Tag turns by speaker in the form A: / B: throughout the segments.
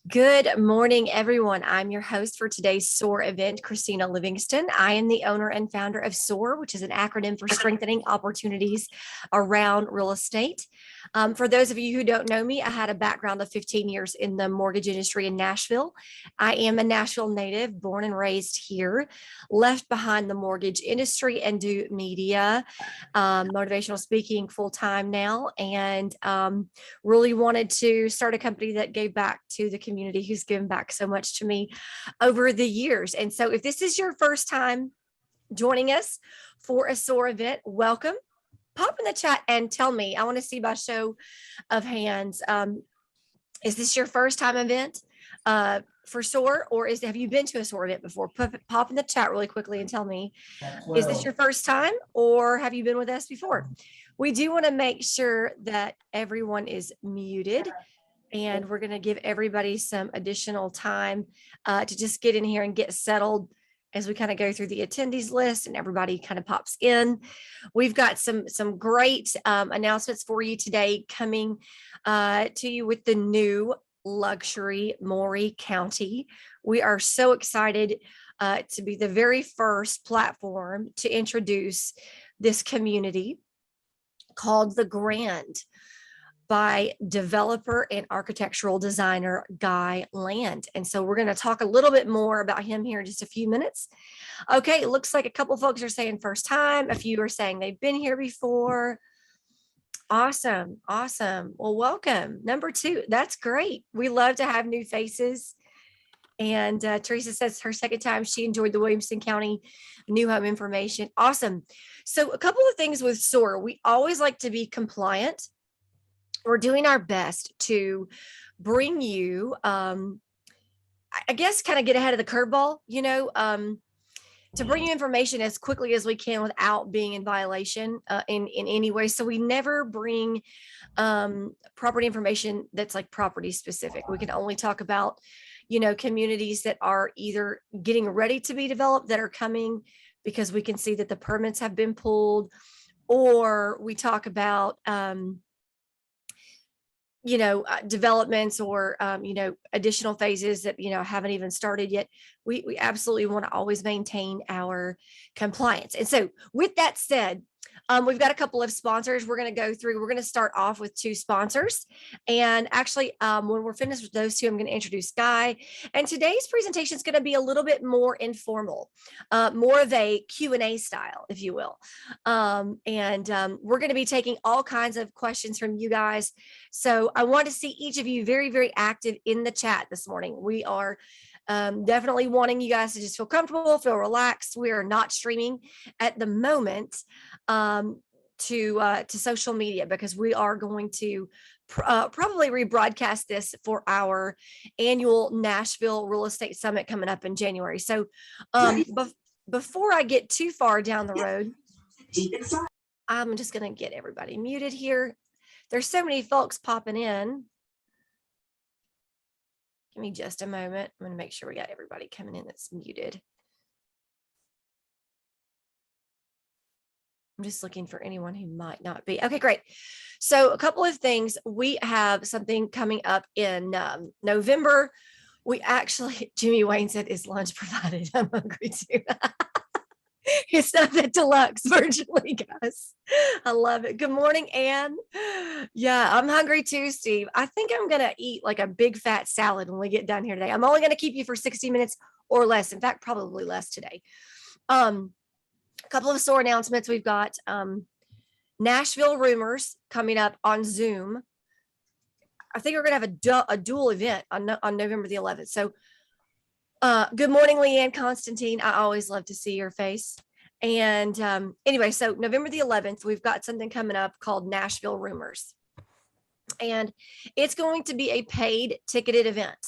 A: Good morning, everyone. I'm your host for today's SOAR event, Christina Livingston. I am the owner and founder of SOAR, which is an acronym for Strengthening Opportunities Around Real Estate. For those of you who don't know me, I had a background of 15 years in the mortgage industry in Nashville. I am a Nashville native, born and raised here, left behind the mortgage industry and do media, motivational speaking full time now, and really wanted to start a company that gave back to the community who's given back so much to me over the years. And so if this is your first time joining us for a SOAR event, welcome. Pop in the chat and tell me. I want to see by show of hands. Is this your first time event for SOAR, or have you been to a SOAR event before? Pop in the chat really quickly and tell me, is this your first time or have you been with us before? We do want to make sure that everyone is muted, and we're going to give everybody some additional time to just get in here and get settled as we kind of go through the attendees list and everybody kind of pops in. We've got some great announcements for you today coming to you with the new Luxury Maury County. We are so excited to be the very first platform to introduce this community called The Grand by developer and architectural designer Guy Land. And so we're going to talk a little bit more about him here in just a few minutes. Okay, it looks like a couple folks are saying first time. A few are saying they've been here before. Awesome. Well, welcome. Number 2, that's great. We love to have new faces. And Teresa says her second time she enjoyed the Williamson County new home information. Awesome. So a couple of things with SOAR. We always like to be compliant. We're doing our best to bring you, I guess, kind of get ahead of the curveball, to bring you information as quickly as we can without being in violation in any way. So we never bring property information that's like property specific. We can only talk about, communities that are either getting ready to be developed, that are coming because we can see that the permits have been pulled, or we talk about developments or, additional phases that, haven't even started yet. We absolutely want to always maintain our compliance. And so with that said, we've got a couple of sponsors we're going to go through. We're going to start off with 2 sponsors. And actually, when we're finished with those 2, I'm going to introduce Guy. And today's presentation is going to be a little bit more informal, more of a Q&A style, if you will. We're going to be taking all kinds of questions from you guys. So I want to see each of you very, very active in the chat this morning. We are definitely wanting you guys to just feel comfortable, feel relaxed. We are not streaming at the moment to social media, because we are going to probably rebroadcast this for our annual Nashville Real Estate Summit coming up in January. So before I get too far down the road, I'm just going to get everybody muted here. There's so many folks popping in. Give me just a moment. I'm going to make sure we got everybody coming in that's muted. I'm just looking for anyone who might not be. Okay, great. So a couple of things. We have something coming up in November. We actually, Jimmy Wayne said, is lunch provided? I'm hungry too. It's not the deluxe virtually, guys. I love it. Good morning, Ann. Yeah, I'm hungry too, Steve. I think I'm going to eat like a big fat salad when we get done here today. I'm only going to keep you for 60 minutes or less. In fact, probably less today. A couple of SOAR announcements. We've got Nashville Rumors coming up on Zoom. I think we're going to have a dual event on November the 11th. So good morning, Leanne Constantine. I always love to see your face. And anyway, so November the 11th, we've got something coming up called Nashville Rumors. And it's going to be a paid ticketed event.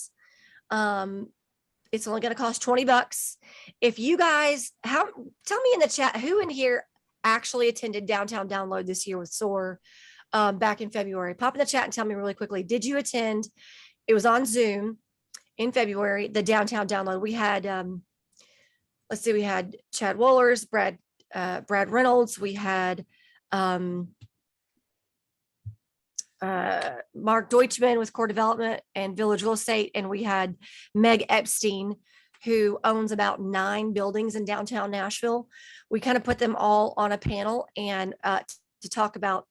A: It's only going to cost $20. If you guys, tell me in the chat, who in here actually attended Downtown Download this year with SOAR back in February? Pop in the chat and tell me really quickly. Did you attend? It was on Zoom in February, the Downtown Download. We had, let's see, we had Chad Wohlers, Brad Reynolds. We had Mark Deutschman with Core Development and Village Real Estate. And we had Meg Epstein, who owns about 9 buildings in downtown Nashville. We kind of put them all on a panel and to talk about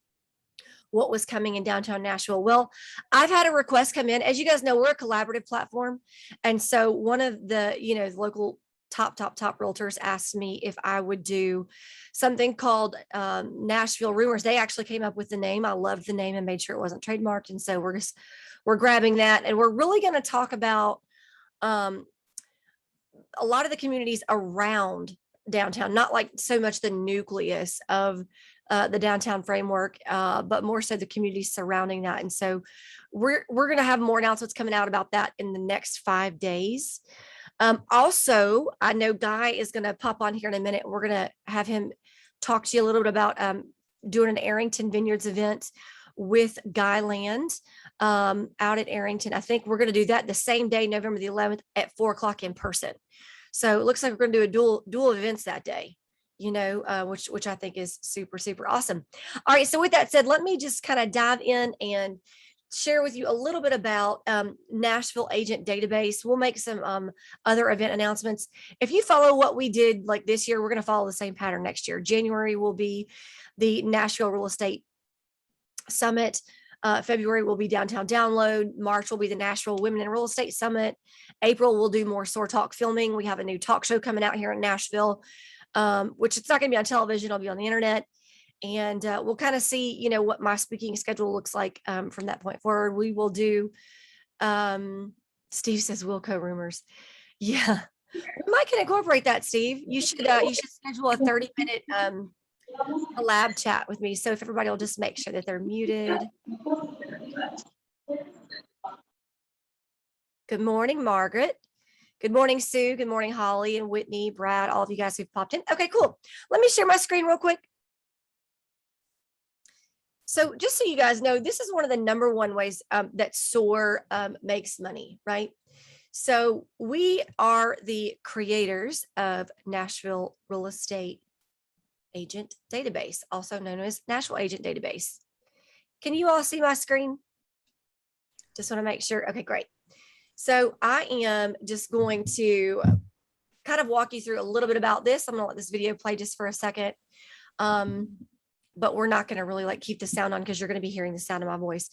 A: what was coming in downtown Nashville. Well, I've had a request come in. As you guys know, we're a collaborative platform. And so one of the, local top realtors asked me if I would do something called Nashville Rumors. They actually came up with the name. I loved the name and made sure it wasn't trademarked. And so we're grabbing that. And we're really going to talk about a lot of the communities around downtown, not like so much the nucleus of the downtown framework, but more so the communities surrounding that. And so we're going to have more announcements coming out about that in the next 5 days. Also, I know Guy is going to pop on here in a minute. We're going to have him talk to you a little bit about doing an Arrington Vineyards event with Guy Land out at Arrington. I think we're going to do that the same day, November the 11th at 4:00 in person. So it looks like we're going to do a dual events that day, which I think is super, super awesome. All right. So with that said, let me just kind of dive in and share with you a little bit about Nashville Agent Database. We'll make some other event announcements. If you follow what we did like this year, we're going to follow the same pattern next year. January will be the Nashville Real Estate Summit. February will be Downtown Download. March will be the Nashville Women in Real Estate Summit. April, we'll do more SOAR Talk filming. We have a new talk show coming out here in Nashville, which it's not going to be on television. It'll be on the internet. And we'll kind of see, what my speaking schedule looks like from that point forward. We will do, Steve says Wilco Rumors. Yeah, we might can incorporate that, Steve. You should schedule a 30-minute lab chat with me. So if everybody will just make sure that they're muted. Good morning, Margaret. Good morning, Sue. Good morning, Holly and Whitney, Brad, all of you guys who've popped in. Okay, cool. Let me share my screen real quick. So just so you guys know, this is one of the number one ways that SOAR makes money, right? So we are the creators of Nashville Real Estate Agent Database, also known as Nashville Agent Database. Can you all see my screen? Just want to make sure. Okay, great. So I am just going to kind of walk you through a little bit about this. I'm going to let this video play just for a second. But we're not going to really keep the sound on because you're going to be hearing the sound of my voice.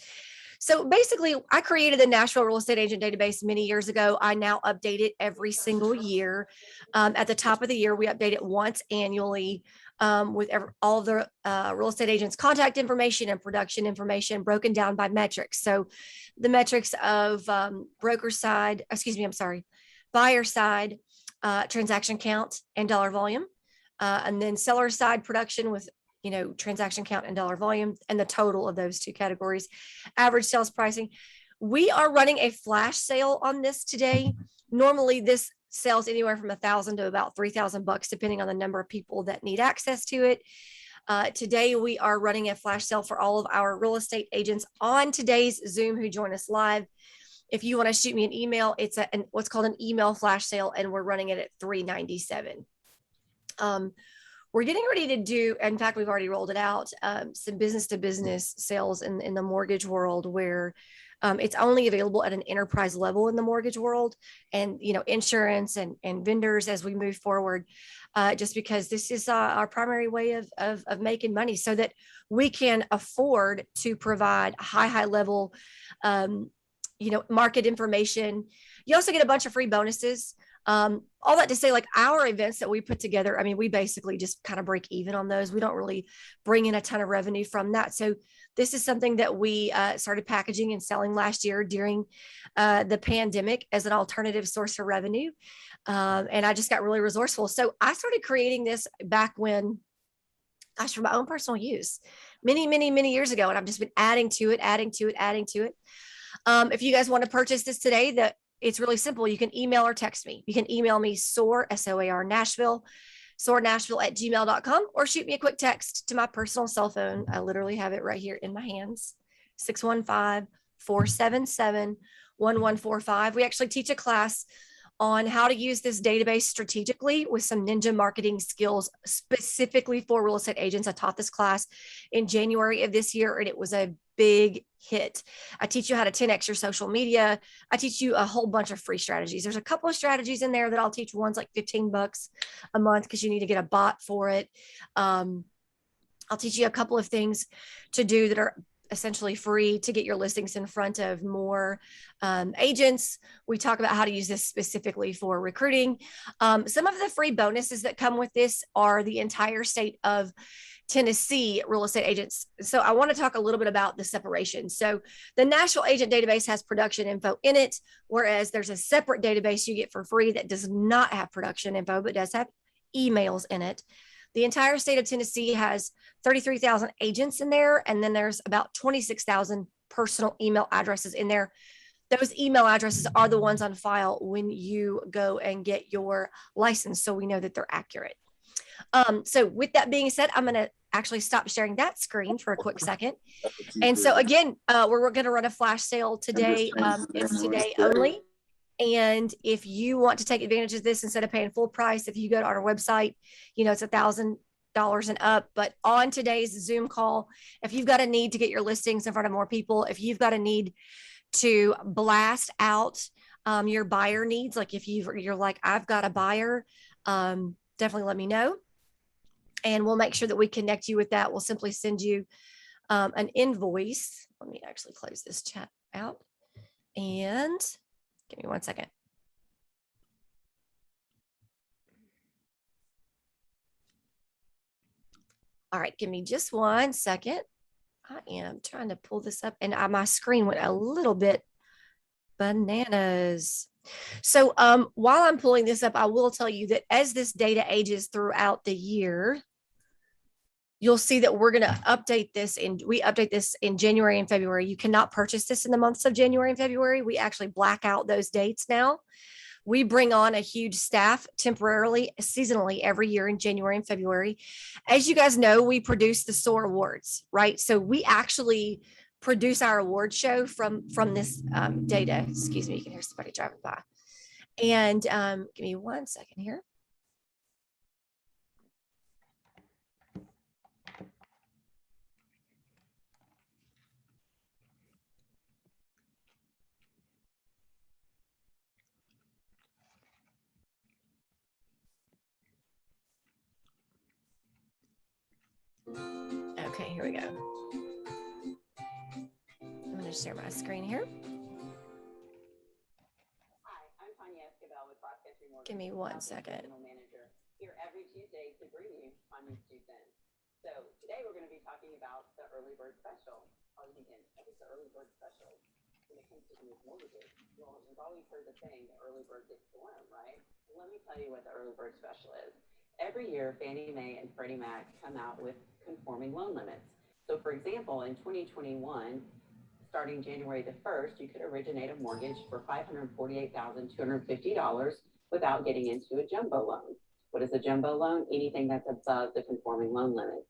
A: So basically, I created the Nashville Real Estate Agent Database many years ago. I now update it every single year. At the top of the year, we update it once annually with all of the real estate agents' contact information and production information broken down by metrics. So the metrics of buyer side, transaction count and dollar volume, and then seller side production with transaction count and dollar volume, and the total of those two categories, average sales pricing. We are running a flash sale on this today. Normally this sells anywhere from $1,000 to about $3,000, depending on the number of people that need access to it. Today we are running a flash sale for all of our real estate agents on today's Zoom who join us live. If you want to shoot me an email, it's what's called an email flash sale, and we're running it at $397. We're getting ready to do, in fact, we've already rolled it out, some business to business sales in the mortgage world where it's only available at an enterprise level in the mortgage world, and, insurance and vendors as we move forward, just because this is our primary way of making money so that we can afford to provide high level, market information. You also get a bunch of free bonuses. All that to say, our events that we put together, we basically just kind of break even on those. We don't really bring in a ton of revenue from that. So this is something that we started packaging and selling last year during the pandemic as an alternative source for revenue. And I just got really resourceful. So I started creating this back when, for my own personal use, many years ago. And I've just been adding to it. If you guys want to purchase this today, it's really simple. You can email or text me. You can email me SOAR, SOAR Nashville, soarnashville@gmail.com, or shoot me a quick text to my personal cell phone. I literally have it right here in my hands, 615-477-1145. We actually teach a class on how to use this database strategically with some ninja marketing skills specifically for real estate agents. I taught this class in January of this year, and it was a big hit. I teach you how to 10x your social media. I teach you a whole bunch of free strategies. There's a couple of strategies in there that I'll teach. One's like $15 a month because you need to get a bot for it. I'll teach you a couple of things to do that are essentially free to get your listings in front of more agents. We talk about how to use this specifically for recruiting. Some of the free bonuses that come with this are the entire state of Tennessee real estate agents. So I want to talk a little bit about the separation. So the national agent database has production info in it, whereas there's a separate database you get for free that does not have production info, but does have emails in it. The entire state of Tennessee has 33,000 agents in there, and then there's about 26,000 personal email addresses in there. Those email addresses are the ones on file when you go and get your license, so we know that they're accurate. So with that being said, I'm going to actually stop sharing that screen for a quick second. And so again, we're going to run a flash sale today. It's today only. And if you want to take advantage of this, instead of paying full price, if you go to our website, you know, it's $1,000 and up. But on today's Zoom call, if you've got a need to get your listings in front of more people, if you've got a need to blast out your buyer needs, like if you're like, I've got a buyer, definitely let me know. And we'll make sure that we connect you with that. We'll simply send you an invoice. Let me actually close this chat out and give me 1 second. All right, give me just 1 second. I am trying to pull this up and my screen went a little bit bananas. So while I'm pulling this up, I will tell you that as this data ages throughout the year, you'll see that we're going to update this, and we update this in January and February. You cannot purchase this in the months of January and February. We actually black out those dates now. We bring on a huge staff temporarily, seasonally every year in January and February. As you guys know, we produce the SOAR Awards, right? So we actually produce our award show from this data. Excuse me, you can hear somebody driving by. And give me 1 second here. Okay, here we go. I'm going to share my screen here. Give me 1 second.
B: Here every Tuesday to bring you Tanya's 2 cents. So today we're going to be talking about the early bird special. What is the early bird special when it comes to these mortgages? Well, you've always heard the saying, the early bird gets the worm, right? Well, let me tell you what the early bird special is. Every year, Fannie Mae and Freddie Mac come out with conforming loan limits. So for example, in 2021, starting January the 1st, you could originate a mortgage for $548,250 without getting into a jumbo loan. What is a jumbo loan? Anything that's above the conforming loan limit.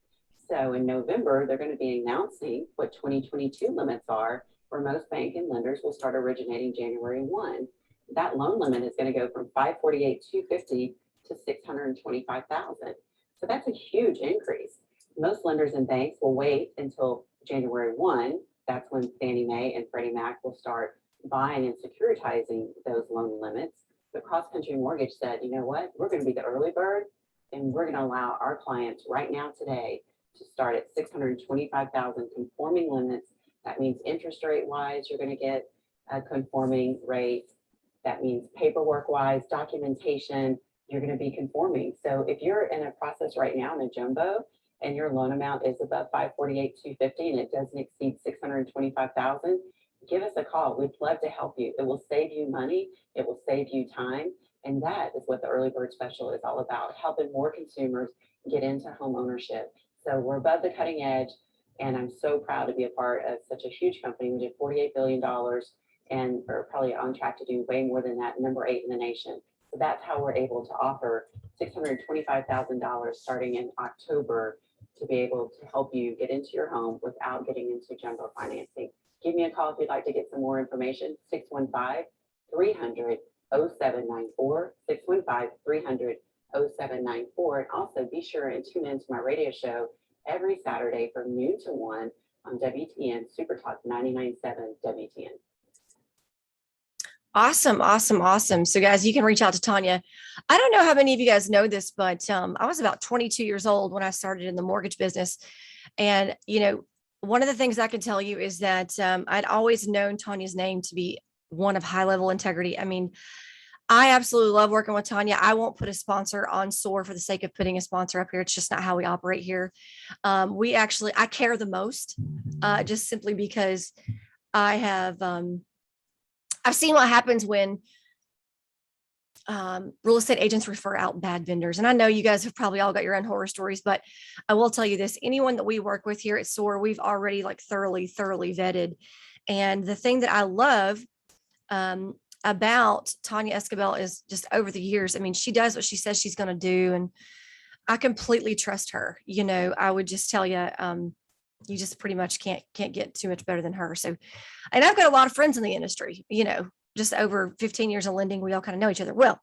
B: So in November, they're going to be announcing what 2022 limits are, where most bank and lenders will start originating January 1. That loan limit is going to go from $548,250 to $625,000. So that's a huge increase. Most lenders and banks will wait until January 1. That's when Fannie Mae and Freddie Mac will start buying and securitizing those loan limits. But Cross Country Mortgage said, you know what, we're going to be the early bird, and we're going to allow our clients right now today to start at $625,000 conforming limits. That means interest rate wise, you're going to get a conforming rate. That means paperwork wise, documentation, you're going to be conforming. So if you're in a process right now in a jumbo and your loan amount is above $548,250 and it doesn't exceed $625,000, give us a call. We'd love to help you. It will save you money. It will save you time. And that is what the early bird special is all about, helping more consumers get into home ownership. So we're above the cutting edge, and I'm so proud to be a part of such a huge company. We did $48 billion and are probably on track to do way more than that, number 8 in the nation. So that's how we're able to offer $625,000 starting in October to be able to help you get into your home without getting into jumbo financing. Give me a call if you'd like to get some more information, 615-300-0794, 615-300-0794. And also be sure and tune into my radio show every Saturday from noon to 1 on WTN, Super Talk 99.7 WTN.
A: Awesome, awesome, awesome. So guys, you can reach out to Tanya. I don't know how many of you guys know this, but I was about 22 years old when I started in the mortgage business. And, one of the things I can tell you is that I'd always known Tanya's name to be one of high level integrity. I mean, I absolutely love working with Tanya. I won't put a sponsor on SOAR for the sake of putting a sponsor up here. It's just not how we operate here. I care the most, just simply because I have, I've seen what happens when real estate agents refer out bad vendors. And I know you guys have probably all got your own horror stories, but I will tell you this, anyone that we work with here at SOAR, we've already like thoroughly vetted. And the thing that I love about Tanya Escabel is just over the years, I mean, she does what she says she's going to do. And I completely trust her. I would just tell you, you just pretty much can't get too much better than her. So, and I've got a lot of friends in the industry, just over 15 years of lending, we all kind of know each other. Well,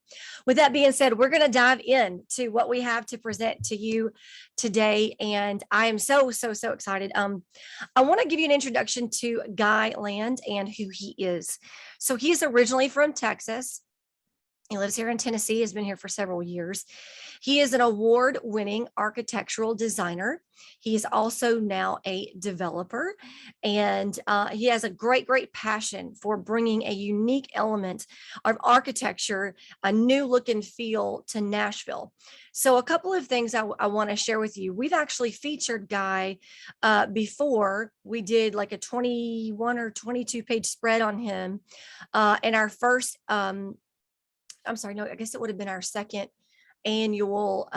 A: with that being said, we're going to dive into what we have to present to you today. And I am so excited. I want to give you an introduction to Guy Land and who he is. So he's originally from Texas. He lives here in Tennessee, has been here for several years. He is an award-winning architectural designer. He is also now a developer, and he has a great passion for bringing a unique element of architecture, a new look and feel to Nashville. So a couple of things I want to share with you. We've actually featured Guy before. We did like a 21 or 22 page spread on him in our first I'm sorry, no, I guess it would have been our second annual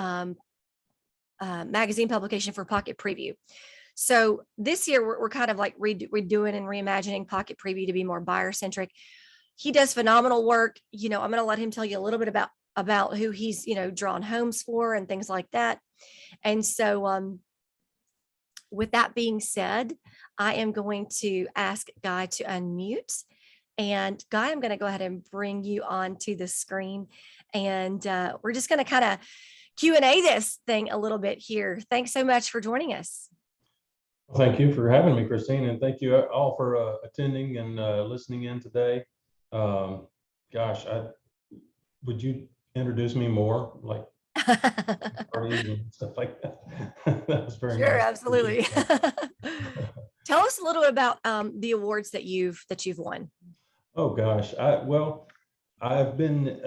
A: magazine publication for Pocket Preview. So this year we're kind of like redoing and reimagining Pocket Preview to be more buyer centric. He does phenomenal work. I'm going to let him tell you a little bit about who he's, drawn homes for and things like that. And so with that being said, I am going to ask Guy to unmute. And Guy, I'm going to go ahead and bring you onto the screen, and we're just going to kind of Q&A this thing a little bit here. Thanks so much for joining us.
C: Thank you for having me, Christine, and thank you all for attending and listening in today. Would you introduce me more, like parties and stuff like that? That was very
A: Sure,
C: nice.
A: absolutely. Tell us a little about the awards that you've won.
C: Oh gosh, I've been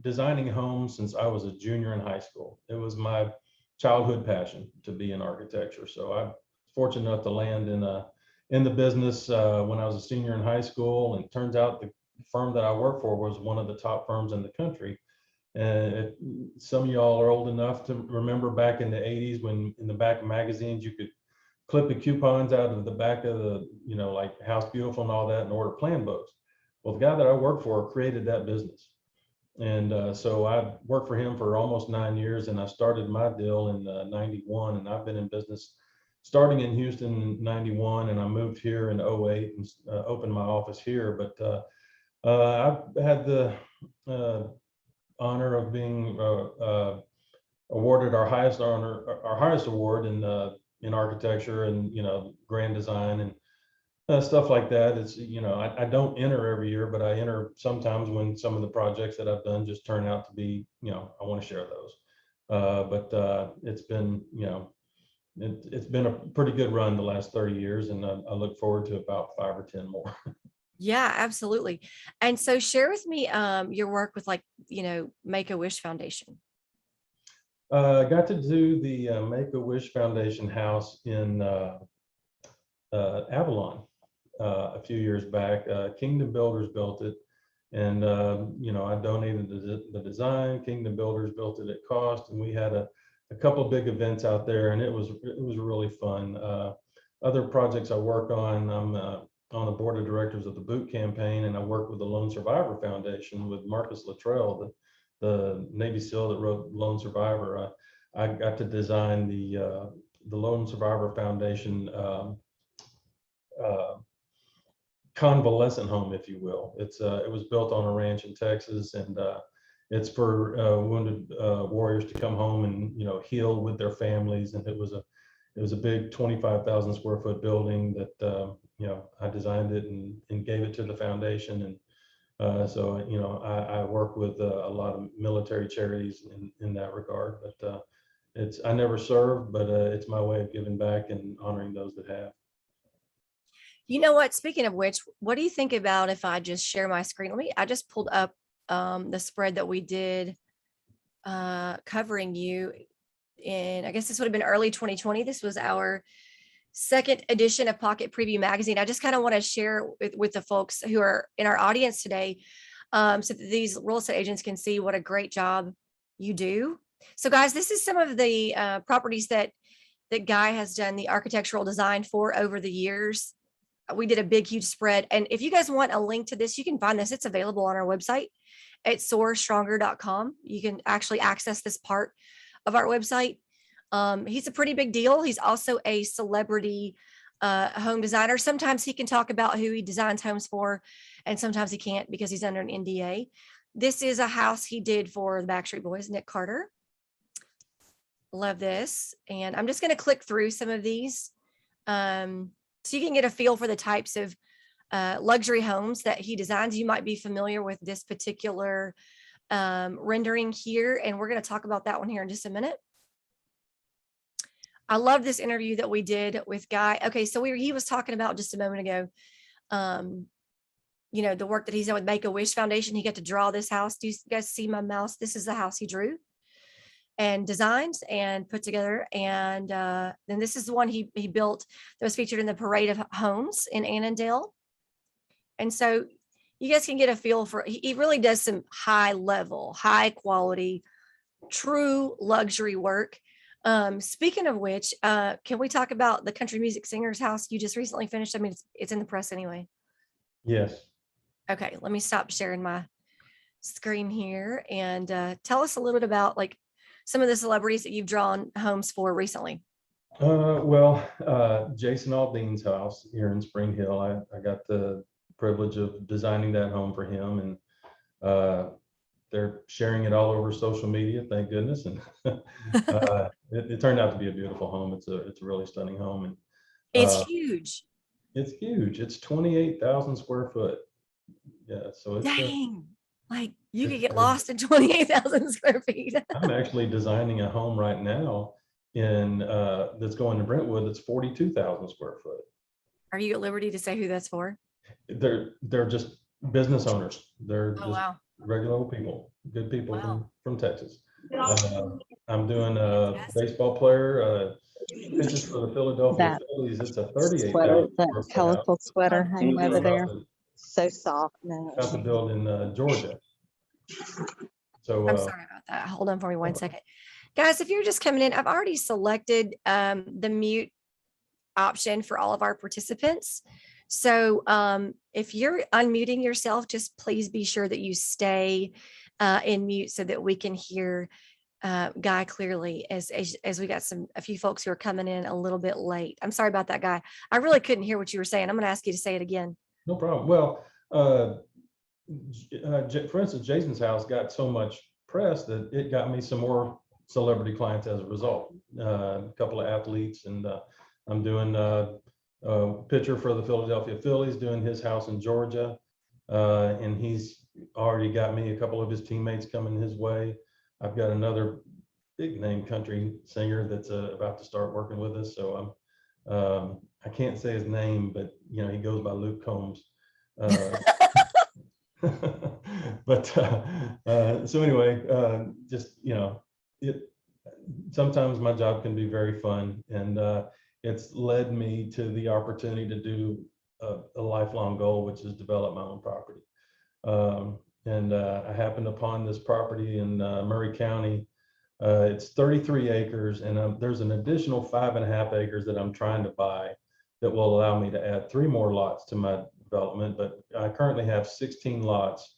C: designing homes since I was a junior in high school. It was my childhood passion to be in architecture. So I'm fortunate enough to land in the business when I was a senior in high school. And it turns out the firm that I worked for was one of the top firms in the country. And some of y'all are old enough to remember back in the 80s when in the back of magazines you could clip the coupons out of the back of the, like House Beautiful and all that, and order plan books. Well, the guy that I worked for created that business. And so I worked for him for almost 9 years, and I started my deal in 91, and I've been in business starting in Houston in 91, and I moved here in 08 and opened my office here. But I've had the honor of being awarded our highest award in architecture and grand design and stuff like that. It's I don't enter every year, but I enter sometimes when some of the projects that I've done just turn out to be I want to share those. But it's been it's been a pretty good run the last 30 years, and I look forward to about 5 or 10 more.
A: Yeah, absolutely. And so share with me your work with Make-A-Wish Foundation.
C: I got to do the Make-A-Wish Foundation house in Avalon a few years back. Kingdom Builders built it, and I donated the design. Kingdom Builders built it at cost, and we had a couple of big events out there, and it was really fun. Other projects I work on, I'm on the board of directors of the Boot Campaign, and I work with the Lone Survivor Foundation with Marcus Luttrell, the Navy SEAL that wrote Lone Survivor. I got to design the Lone Survivor Foundation convalescent home, if you will. It was built on a ranch in Texas, and it's for wounded warriors to come home and heal with their families. And it it was a big 25,000 square foot building that, I designed it and gave it to the foundation. And so, I work with a lot of military charities in that regard, but I never served, but it's my way of giving back and honoring those that have.
A: You know what? Speaking of which, what do you think about if I just share my screen? I just pulled up the spread that we did covering you in, I guess this would have been early 2020. This was our second edition of Pocket Preview Magazine. I just kind of want to share with the folks who are in our audience today, so that these real estate agents can see what a great job you do. So guys, this is some of the properties that Guy has done the architectural design for over the years. We did a big, huge spread. And if you guys want a link to this, you can find this. It's available on our website at soarstronger.com. You can actually access this part of our website. He's a pretty big deal. He's also a celebrity home designer. Sometimes he can talk about who he designs homes for, and sometimes he can't because he's under an NDA. This is a house he did for the Backstreet Boys, Nick Carter. Love this. And I'm just going to click through some of these so you can get a feel for the types of luxury homes that he designs. You might be familiar with this particular rendering here, and we're going to talk about that one here in just a minute. I love this interview that we did with Guy. Okay, so he was talking about just a moment ago, the work that he's done with Make-A-Wish Foundation. He got to draw this house. Do you guys see my mouse? This is the house he drew and designed and put together. And then this is the one he built that was featured in the Parade of Homes in Annandale. And so you guys can get a feel for, he really does some high level, high quality, true luxury work. Speaking of which, can we talk about the country music singer's house you just recently finished? I mean, it's in the press anyway.
C: Yes.
A: Okay, let me stop sharing my screen here and tell us a little bit about like some of the celebrities that you've drawn homes for recently.
C: Jason Aldean's house here in Spring Hill. I got the privilege of designing that home for him, and they're sharing it all over social media, thank goodness. And it turned out to be a beautiful home. It's a really stunning home, and
A: it's huge.
C: It's huge. It's 28,000 square foot. Yeah, so it's
A: dang. Like you could get lost in 28,000 square feet.
C: I'm actually designing a home right now in that's going to Brentwood. That's 42,000 square foot.
A: Are you at liberty to say who that's for?
C: They're just business owners. They're just
A: wow.
C: regular old people, good people
A: Wow.
C: from Texas. I'm doing a baseball player, pitches for the Philadelphia Phillies. It's a 38,000
D: that colorful sweater hanging over there. So soft.
C: Got to build in Georgia. So
A: I'm sorry about that. Hold on for me 1 second. Guys, if you're just coming in, I've already selected the mute option for all of our participants. So if you're unmuting yourself, just please be sure that you stay in mute so that we can hear Guy clearly as we got a few folks who are coming in a little bit late. I'm sorry about that, Guy. I really couldn't hear what you were saying. I'm going to ask you to say it again.
C: No problem. Well, for instance, Jason's house got so much press that it got me some more celebrity clients as a result. A couple of athletes, and I'm doing a pitcher for the Philadelphia Phillies, doing his house in Georgia, and he's already got me a couple of his teammates coming his way. I've got another big name country singer that's about to start working with us. So I can't say his name, but he goes by Luke Combs. But so anyway, sometimes my job can be very fun, and it's led me to the opportunity to do a lifelong goal, which is develop my own property. And I happened upon this property in Maury County. It's 33 acres, and there's an additional 5.5 acres that I'm trying to buy that will allow me to add 3 more lots to my development. But I currently have 16 lots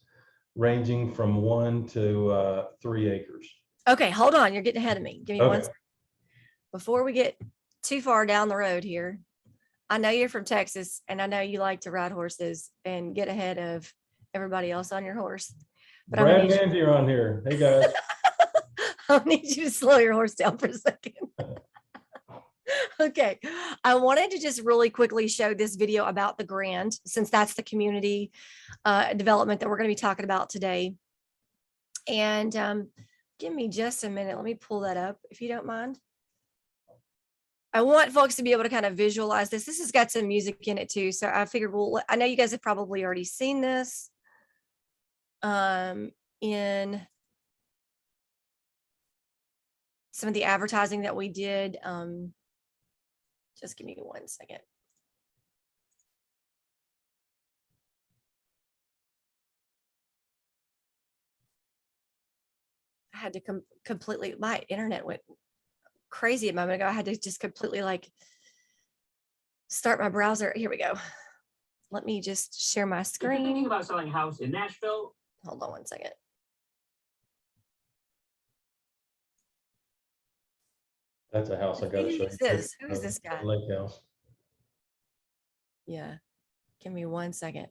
C: ranging from 1 to 3 acres.
A: Okay, hold on. You're getting ahead of me. Give me
C: Okay.
A: 1 second. Before we get too far down the road here, I know you're from Texas, and I know you like to ride horses and get ahead of everybody else on your horse. But
C: Brad and you're on here. Hey guys.
A: I'll need you to slow your horse down for a second. Okay, I wanted to just really quickly show this video about the Grand, since that's the community development that we're going to be talking about today. And give me just a minute. Let me pull that up if you don't mind. I want folks to be able to kind of visualize this. This has got some music in it too. So I figured, well, I know you guys have probably already seen this in some of the advertising that we did. Just give me 1 second. I had to completely, my internet went crazy a moment ago. I had to just completely like start my browser. Here we go. Let me just share my
E: If you're thinking
A: screen.
E: about selling a house in Nashville,
A: Hold on 1 second.
C: That's a house I got to show you.
A: Who's this? Who is this guy?
C: Lake house.
A: Yeah. Give me 1 second.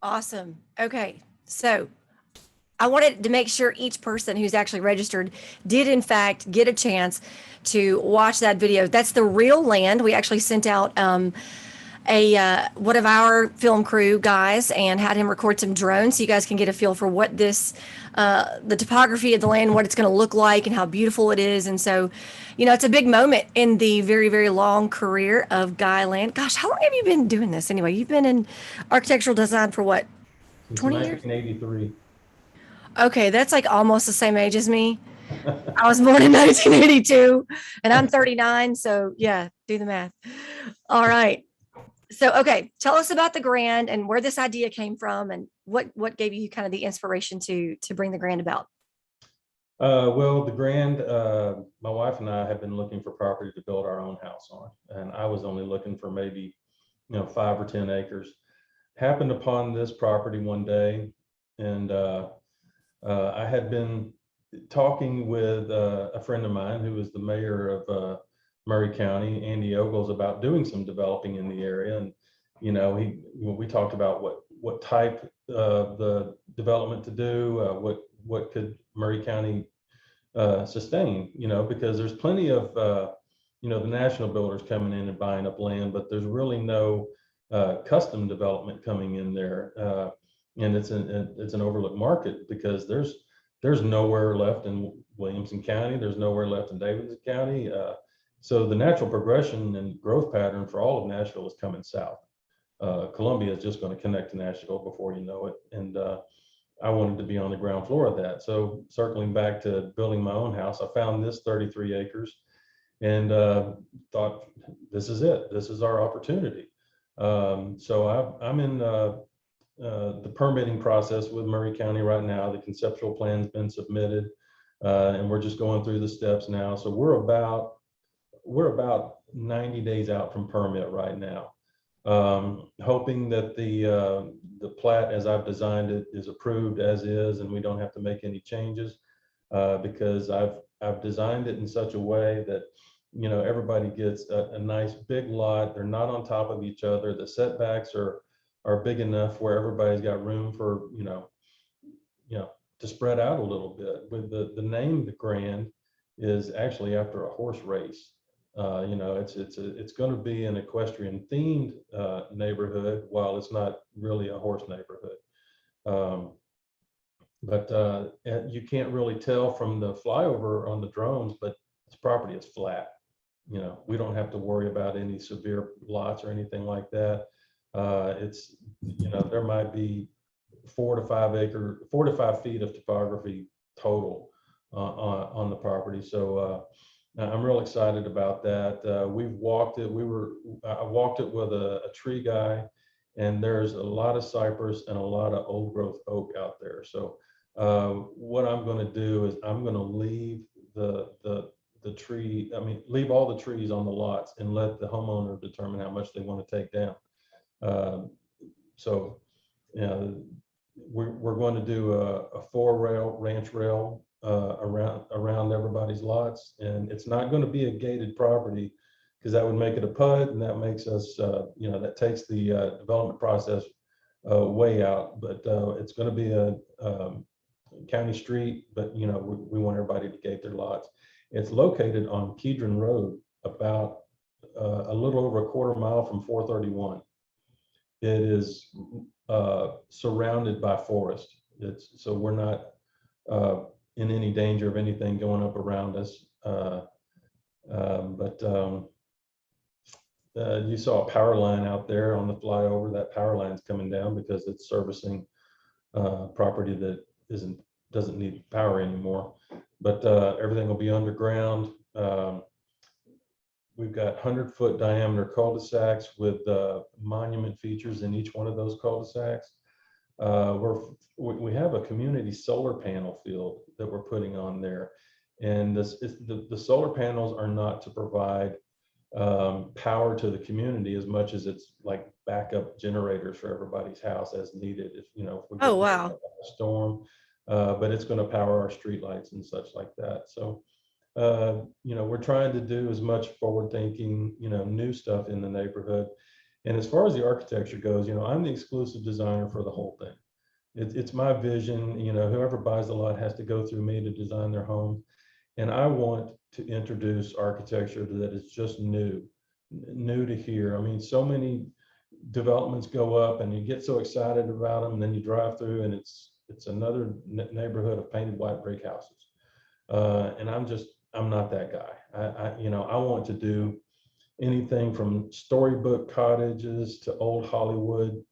A: Awesome. Okay. So I wanted to make sure each person who's actually registered did in fact get a chance to watch that video. That's the real land. We actually sent out one of our film crew guys and had him record some drones so you guys can get a feel for what this the topography of the land, what it's going to look like and how beautiful it is. And so, you know, it's a big moment in the very, very long career of Guy Land. Gosh, how long have you been doing this anyway? You've been in architectural design for what,
C: Since
A: 20 years?
C: 1983.
A: Okay, that's like almost the same age as me. I was born in 1982 and I'm 39. So yeah, do the math. All right. So, okay, tell us about the Grand and where this idea came from and what gave you kind of the inspiration to bring the Grand about.
C: Well, the Grand, my wife and I have been looking for property to build our own house on, and I was only looking for maybe, 5 or 10 acres. Happened upon this property one day, and I had been talking with a friend of mine who is the mayor of Maury County, Andy Ogles, about doing some developing in the area. And, we talked about what type of the development to do, what could Maury County sustain, because there's plenty of, the national builders coming in and buying up land, but there's really no custom development coming in there. And it's an overlooked market because there's nowhere left in Williamson County. There's nowhere left in Davidson County. So the natural progression and growth pattern for all of Nashville is coming south. Columbia is just going to connect to Nashville before you know it. And I wanted to be on the ground floor of that. So circling back to building my own house, I found this 33 acres and thought, this is it. This is our opportunity. So I'm in the permitting process with Maury County right now. The conceptual plan's been submitted, and we're just going through the steps now. So we're about 90 days out from permit right now. Hoping that the the plat as I've designed it is approved as is, and we don't have to make any changes because I've designed it in such a way that, you know, everybody gets a nice big lot. They're not on top of each other. The setbacks are big enough where everybody's got room for, to spread out a little bit. With the name, the Grand, is actually after a horse race. It's going to be an equestrian themed neighborhood, while it's not really a horse neighborhood. But you can't really tell from the flyover on the drones, but this property is flat. You know, we don't have to worry about any severe lots or anything like that. It's, there might be 4 to 5 feet of topography total on the property. So I'm real excited about that. We've walked it. I walked it with a tree guy, and there's a lot of cypress and a lot of old growth oak out there. So what I'm going to do is I'm going to leave leave all the trees on the lots and let the homeowner determine how much they want to take down. So we're going to do a 4-rail ranch rail around everybody's lots, and it's not going to be a gated property, because that would make it a PUD, and that makes us that takes the development process way out. But it's going to be a county street, but we want everybody to gate their lots. It's located on Kedron Road, about a little over a quarter mile from 431. It is surrounded by forest. So we're not in any danger of anything going up around us. You saw a power line out there on the flyover. That power line's coming down because it's servicing property that doesn't need power anymore. But everything will be underground. We've got 100-foot diameter cul-de-sacs with monument features in each one of those cul-de-sacs. We have a community solar panel field that we're putting on there, and the solar panels are not to provide power to the community as much as it's like backup generators for everybody's house as needed. If we
A: Oh, wow.
C: a storm, but it's going to power our streetlights and such like that. So we're trying to do as much forward thinking, new stuff in the neighborhood. And as far as the architecture goes, I'm the exclusive designer for the whole thing. It's my vision. Whoever buys the lot has to go through me to design their home. And I want to introduce architecture that is just new to here. I mean, so many developments go up and you get so excited about them, and then you drive through and it's another neighborhood of painted white brick houses. And I'm not that guy. I want to do anything from storybook cottages to old Hollywood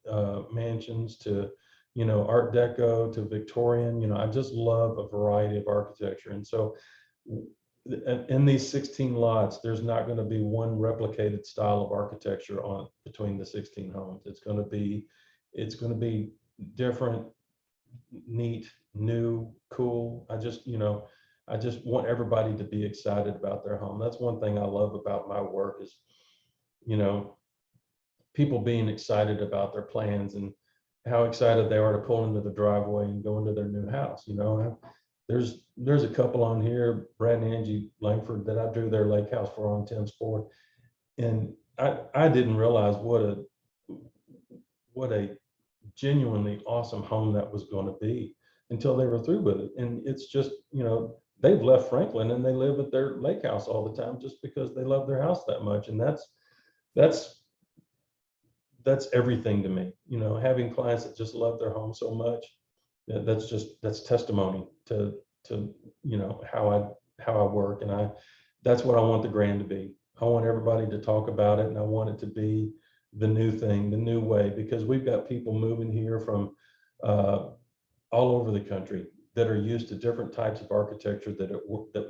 C: mansions to, Art Deco to Victorian. I just love a variety of architecture. And so in these 16 lots, there's not going to be one replicated style of architecture between the 16 homes. It's going to be different, neat, new, cool. I just want everybody to be excited about their home. That's one thing I love about my work is, people being excited about their plans and how excited they are to pull into the driveway and go into their new house. There's a couple on here, Brad and Angie Langford, that I drew their lake house for on Tim's Ford. And I didn't realize what a genuinely awesome home that was going to be until they were through with it. And it's just, they've left Franklin and they live at their lake house all the time just because they love their house that much. And that's everything to me. Having clients that just love their home so much, that's testimony to how I work. And that's what I want the Grand to be. I want everybody to talk about it, and I want it to be the new thing, the new way, because we've got people moving here from all over the country that are used to different types of architecture that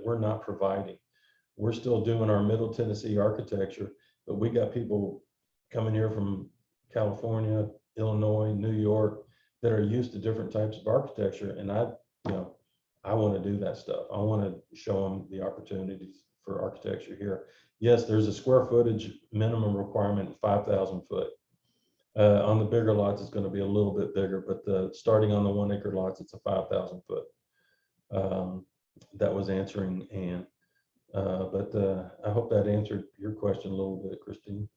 C: we're not providing. We're still doing our Middle Tennessee architecture, but we got people coming here from California, Illinois, New York that are used to different types of architecture. And I want to do that stuff. I want to show them the opportunities for architecture here. Yes, there's a square footage minimum requirement, 5,000 foot. On the bigger lots, it's going to be a little bit bigger, but starting on the 1 acre lots, it's a 5,000 foot. That was answering Ann. But I hope that answered your question a little bit, Christine.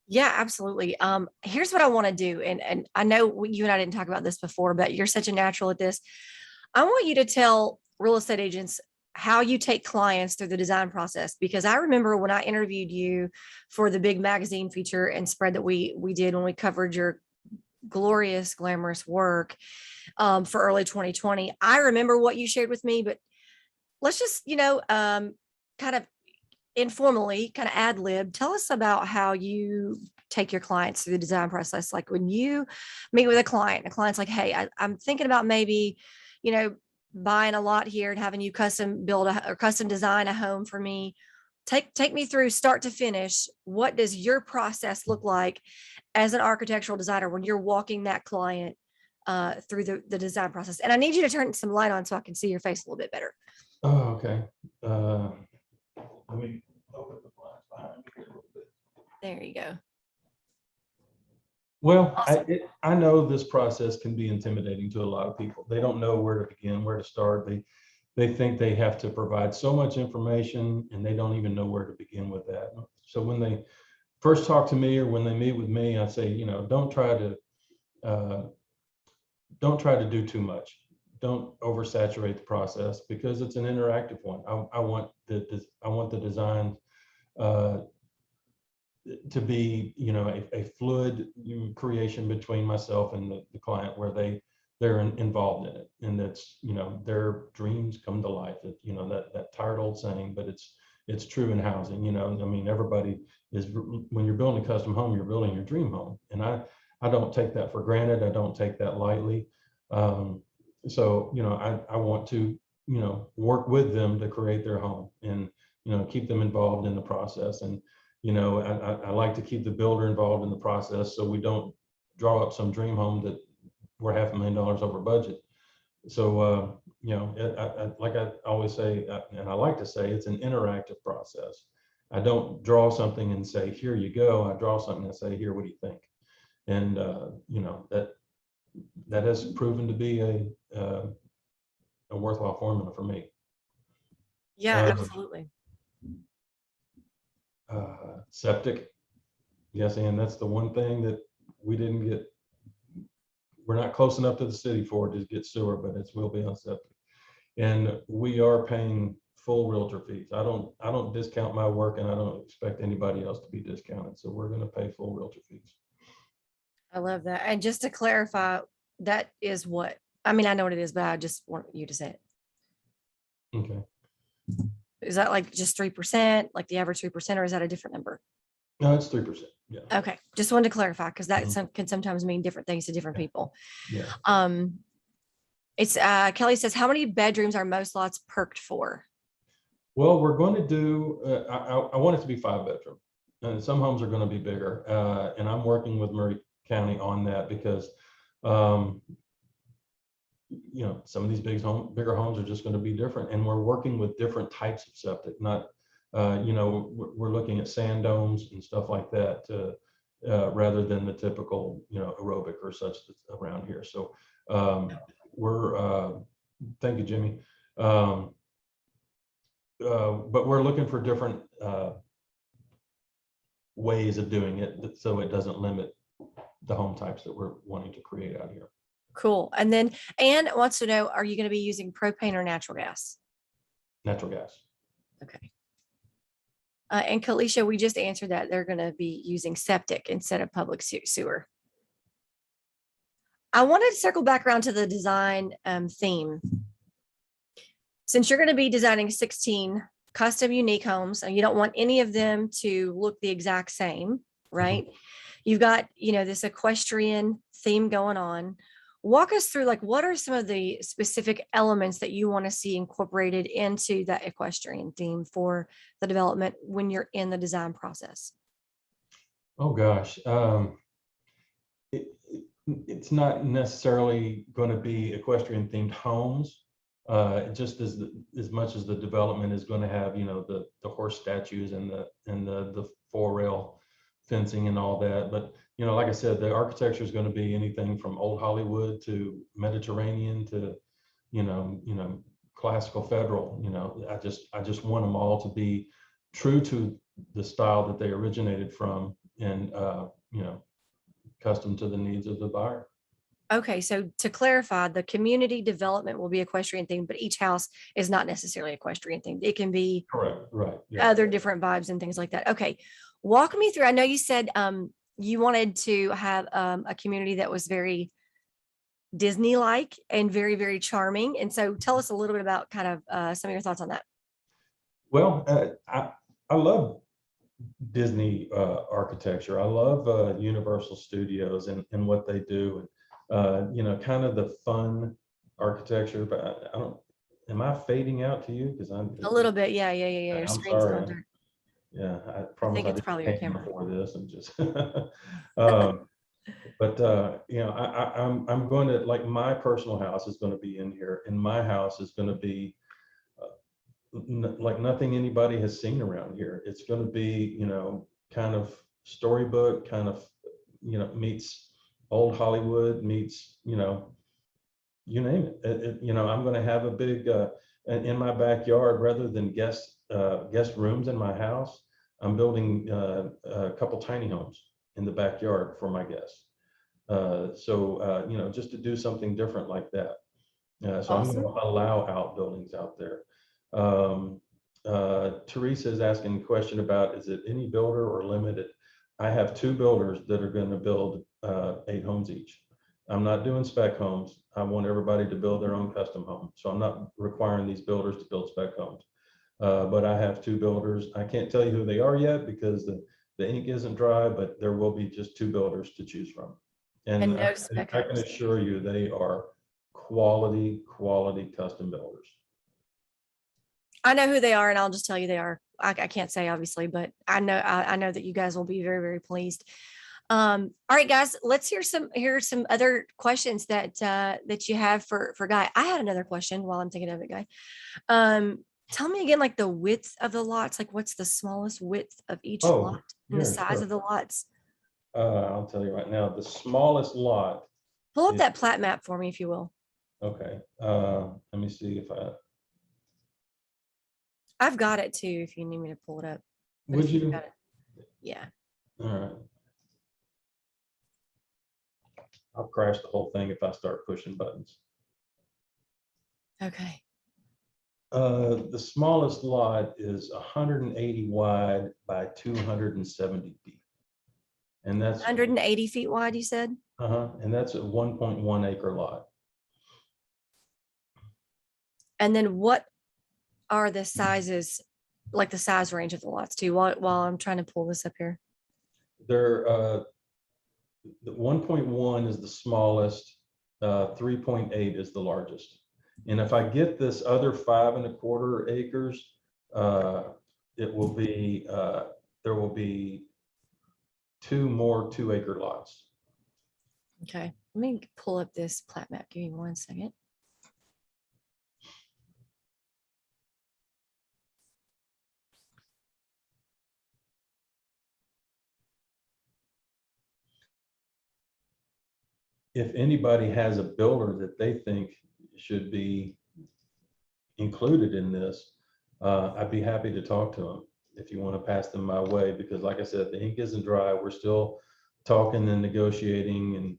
A: Yeah, absolutely. Here's what I want to do. And I know you and I didn't talk about this before, but you're such a natural at this. I want you to tell real estate agents how you take clients through the design process, because I remember when I interviewed you for the big magazine feature and spread that we did when we covered your glorious, glamorous work for early 2020. I remember what you shared with me, but let's just, kind of informally, kind of ad lib, tell us about how you take your clients through the design process. Like when you meet with a client, the client's like, hey, I'm thinking about maybe, buying a lot here and having you custom build or custom design a home for me. Take me through start to finish. What does your process look like as an architectural designer when you're walking that client through the design process? And I need you to turn some light on so I can see your face a little bit better.
C: Oh, okay. Let me open the blinds behind me a little bit.
A: There you go.
C: Well,
A: Awesome.
C: I know this process can be intimidating to a lot of people. They don't know where to begin, where to start. They think they have to provide so much information and they don't even know where to begin with that. So when they first talk to me or when they meet with me, I say, don't try to do too much. Don't oversaturate the process because it's an interactive one. I want the design to be, a fluid creation between myself and the client where they're involved in it, and that's, their dreams come to life. That tired old saying, but it's true in housing. Everybody is, when you're building a custom home, you're building your dream home, and I don't take that for granted. I don't take that lightly. So, I want to, work with them to create their home and, keep them involved in the process. And, I like to keep the builder involved in the process so we don't draw up some dream home that we're $500,000 over budget. So, like I always say, and I like to say, it's an interactive process. I don't draw something and say, here you go. I draw something and say, here, what do you think? And, that has proven to be a worthwhile formula for me.
A: Yeah, absolutely.
C: Septic. Yes, and that's the one thing that we didn't get. We're not close enough to the city for it to get sewer, but it will be on septic. And we are paying full realtor fees. I don't discount my work, and I don't expect anybody else to be discounted. So we're going to pay full realtor fees.
A: I love that. And just to clarify, that is what, I mean, I know what it is, but I just want you to say it.
C: Okay.
A: Is that like just 3%, like the average 3%, or is that a different number?
C: No, it's 3%. Yeah.
A: Okay. Just wanted to clarify because that can sometimes mean different things to different people.
C: Yeah.
A: It's Kelly says, how many bedrooms are most lots perked for?
C: Well, we're going to do, I want it to be 5 bedroom, and some homes are going to be bigger. And I'm working with Maury County on that because, some of these bigger homes are just going to be different, and we're working with different types of septic. Not, we're looking at sand domes and stuff like that, rather than the typical, aerobic or such that's around here. So we're, thank you, Jimmy. But we're looking for different ways of doing it so it doesn't limit the home types that we're wanting to create out here.
A: Cool. And then Anne wants to know, are you going to be using propane or natural gas?
C: Natural gas.
A: Okay. And Kalisha, we just answered that. They're going to be using septic instead of public sewer. I wanted to circle back around to the design theme. Since you're going to be designing 16 custom unique homes and you don't want any of them to look the exact same, right? Mm-hmm. You've got, this equestrian theme going on. Walk us through, like, what are some of the specific elements that you want to see incorporated into that equestrian theme for the development when you're in the design process? Oh gosh.
C: It's not necessarily going to be equestrian themed homes. Just as much as the development is going to have, the horse statues and the 4-rail fencing and all that. But, you know, like I said, the architecture is going to be anything from old Hollywood to Mediterranean to, you know, classical federal. You know, I just want them all to be true to the style that they originated from, and you know, custom to the needs of the buyer.
A: Okay, so to clarify, the community development will be equestrian themed, but each house is not necessarily equestrian themed. It can be
C: Correct. Right. Yeah.
A: other different vibes and things like that. Okay, walk me through. I know you said you wanted to have a community that was very Disney-like and very, very charming. And so tell us a little bit about kind of some of your thoughts on that.
C: Well, I love Disney architecture. I love Universal Studios and what they do, and you know, kind of the fun architecture. But I don't. Am I fading out to you? Because I'm
A: A little bit, yeah. Your
C: I'm
A: screen's
C: sorry.
A: going dark.
C: Yeah, I
A: I
C: promise
A: think
C: I
A: it's
C: didn't
A: probably your
C: paint
A: camera.
C: before this. And just, but you know, I'm going to, like, my personal house is going to be in here, and my house is going to be like nothing anybody has seen around here. It's going to be, you know, kind of storybook, kind of, you know, meets old Hollywood, meets, you know, you name it. You know, I'm going to have a big in my backyard, rather than guest rooms in my house. I'm building a couple tiny homes in the backyard for my guests. So you know, just to do something different like that. So I'm going to allow outbuildings out there. Teresa is asking a question about, is it any builder or limited? I have 2 builders that are going to build 8 homes each. I'm not doing spec homes. I want everybody to build their own custom home. So I'm not requiring these builders to build spec homes. But I have 2 builders. I can't tell you who they are yet because the ink isn't dry, but there will be just 2 builders to choose from. And
A: no spec
C: I can
A: homes.
C: assure you they are quality custom builders.
A: I know who they are, and I'll just tell you they are. I can't say obviously, but I know that you guys will be very, very pleased. All right, guys, let's hear some other questions that you have for Guy. I had another question while I'm thinking of it, Guy. Tell me again, like the width of the lots, like what's the smallest width of each lot and the
C: yeah,
A: size
C: sure.
A: of the lots?
C: I'll tell you right now, the smallest lot.
A: Pull up that plat map for me, if you will.
C: Okay. Let me see if
A: I've got it too, if you need me to pull it up. But
C: would
A: if you've
C: you?
A: got it, yeah.
C: All right. I'll crash the whole thing if I start pushing buttons.
A: Okay.
C: The smallest lot is 180 wide by 270 deep. And that's
A: 180 feet wide, you said?
C: and that's a 1.1 acre lot.
A: And then what are the sizes, like the size range of the lots too, while I'm trying to pull this up here?
C: They're the 1.1 is the smallest, 3.8 is the largest. And if I get this other 5.25 acres, it will be there will be 2 more 2-acre lots.
A: Okay, let me pull up this plat map. Give me 1 second.
C: If anybody has a builder that they think should be included in this, I'd be happy to talk to them if you want to pass them my way, because like I said, the ink isn't dry. We're still talking and negotiating, and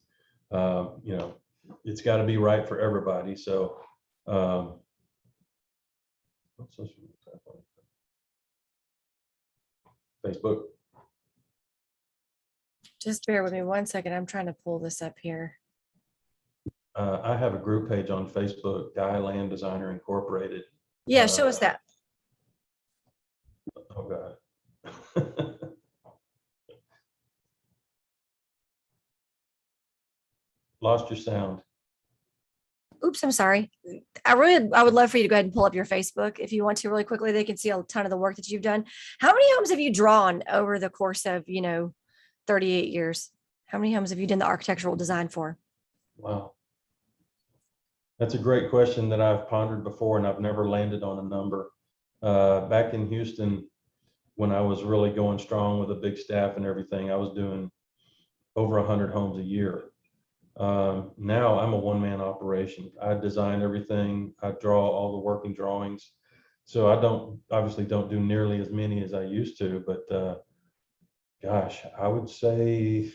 C: you know, it's got to be right for everybody. So Facebook.
A: Just bear with me 1 second. I'm trying to pull this up here.
C: I have a group page on Facebook, Guy Land Designer Incorporated.
A: Yeah, show us that.
C: Oh God. Lost your sound.
A: Oops, I'm sorry. I would love for you to go ahead and pull up your Facebook if you want to really quickly. They can see a ton of the work that you've done. How many homes have you drawn over the course of, 38 years? How many homes have you done the architectural design for?
C: Wow. That's a great question that I've pondered before, and I've never landed on a number. Back in Houston, when I was really going strong with a big staff and everything, I was doing over 100 homes a year. Now I'm a one-man operation. I design everything. I draw all the working drawings. So I obviously don't do nearly as many as I used to, but gosh, I would say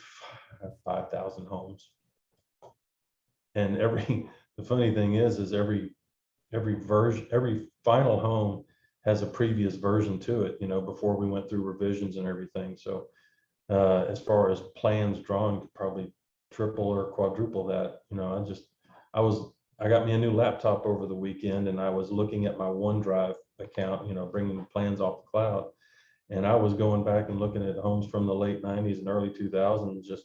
C: 5,000 homes. And the funny thing is every version, every final home has a previous version to it, before we went through revisions and everything. So as far as plans drawn, probably triple or quadruple that. I got me a new laptop over the weekend, and I was looking at my OneDrive account, bringing the plans off the cloud. And I was going back and looking at homes from the late 90s and early 2000s, just,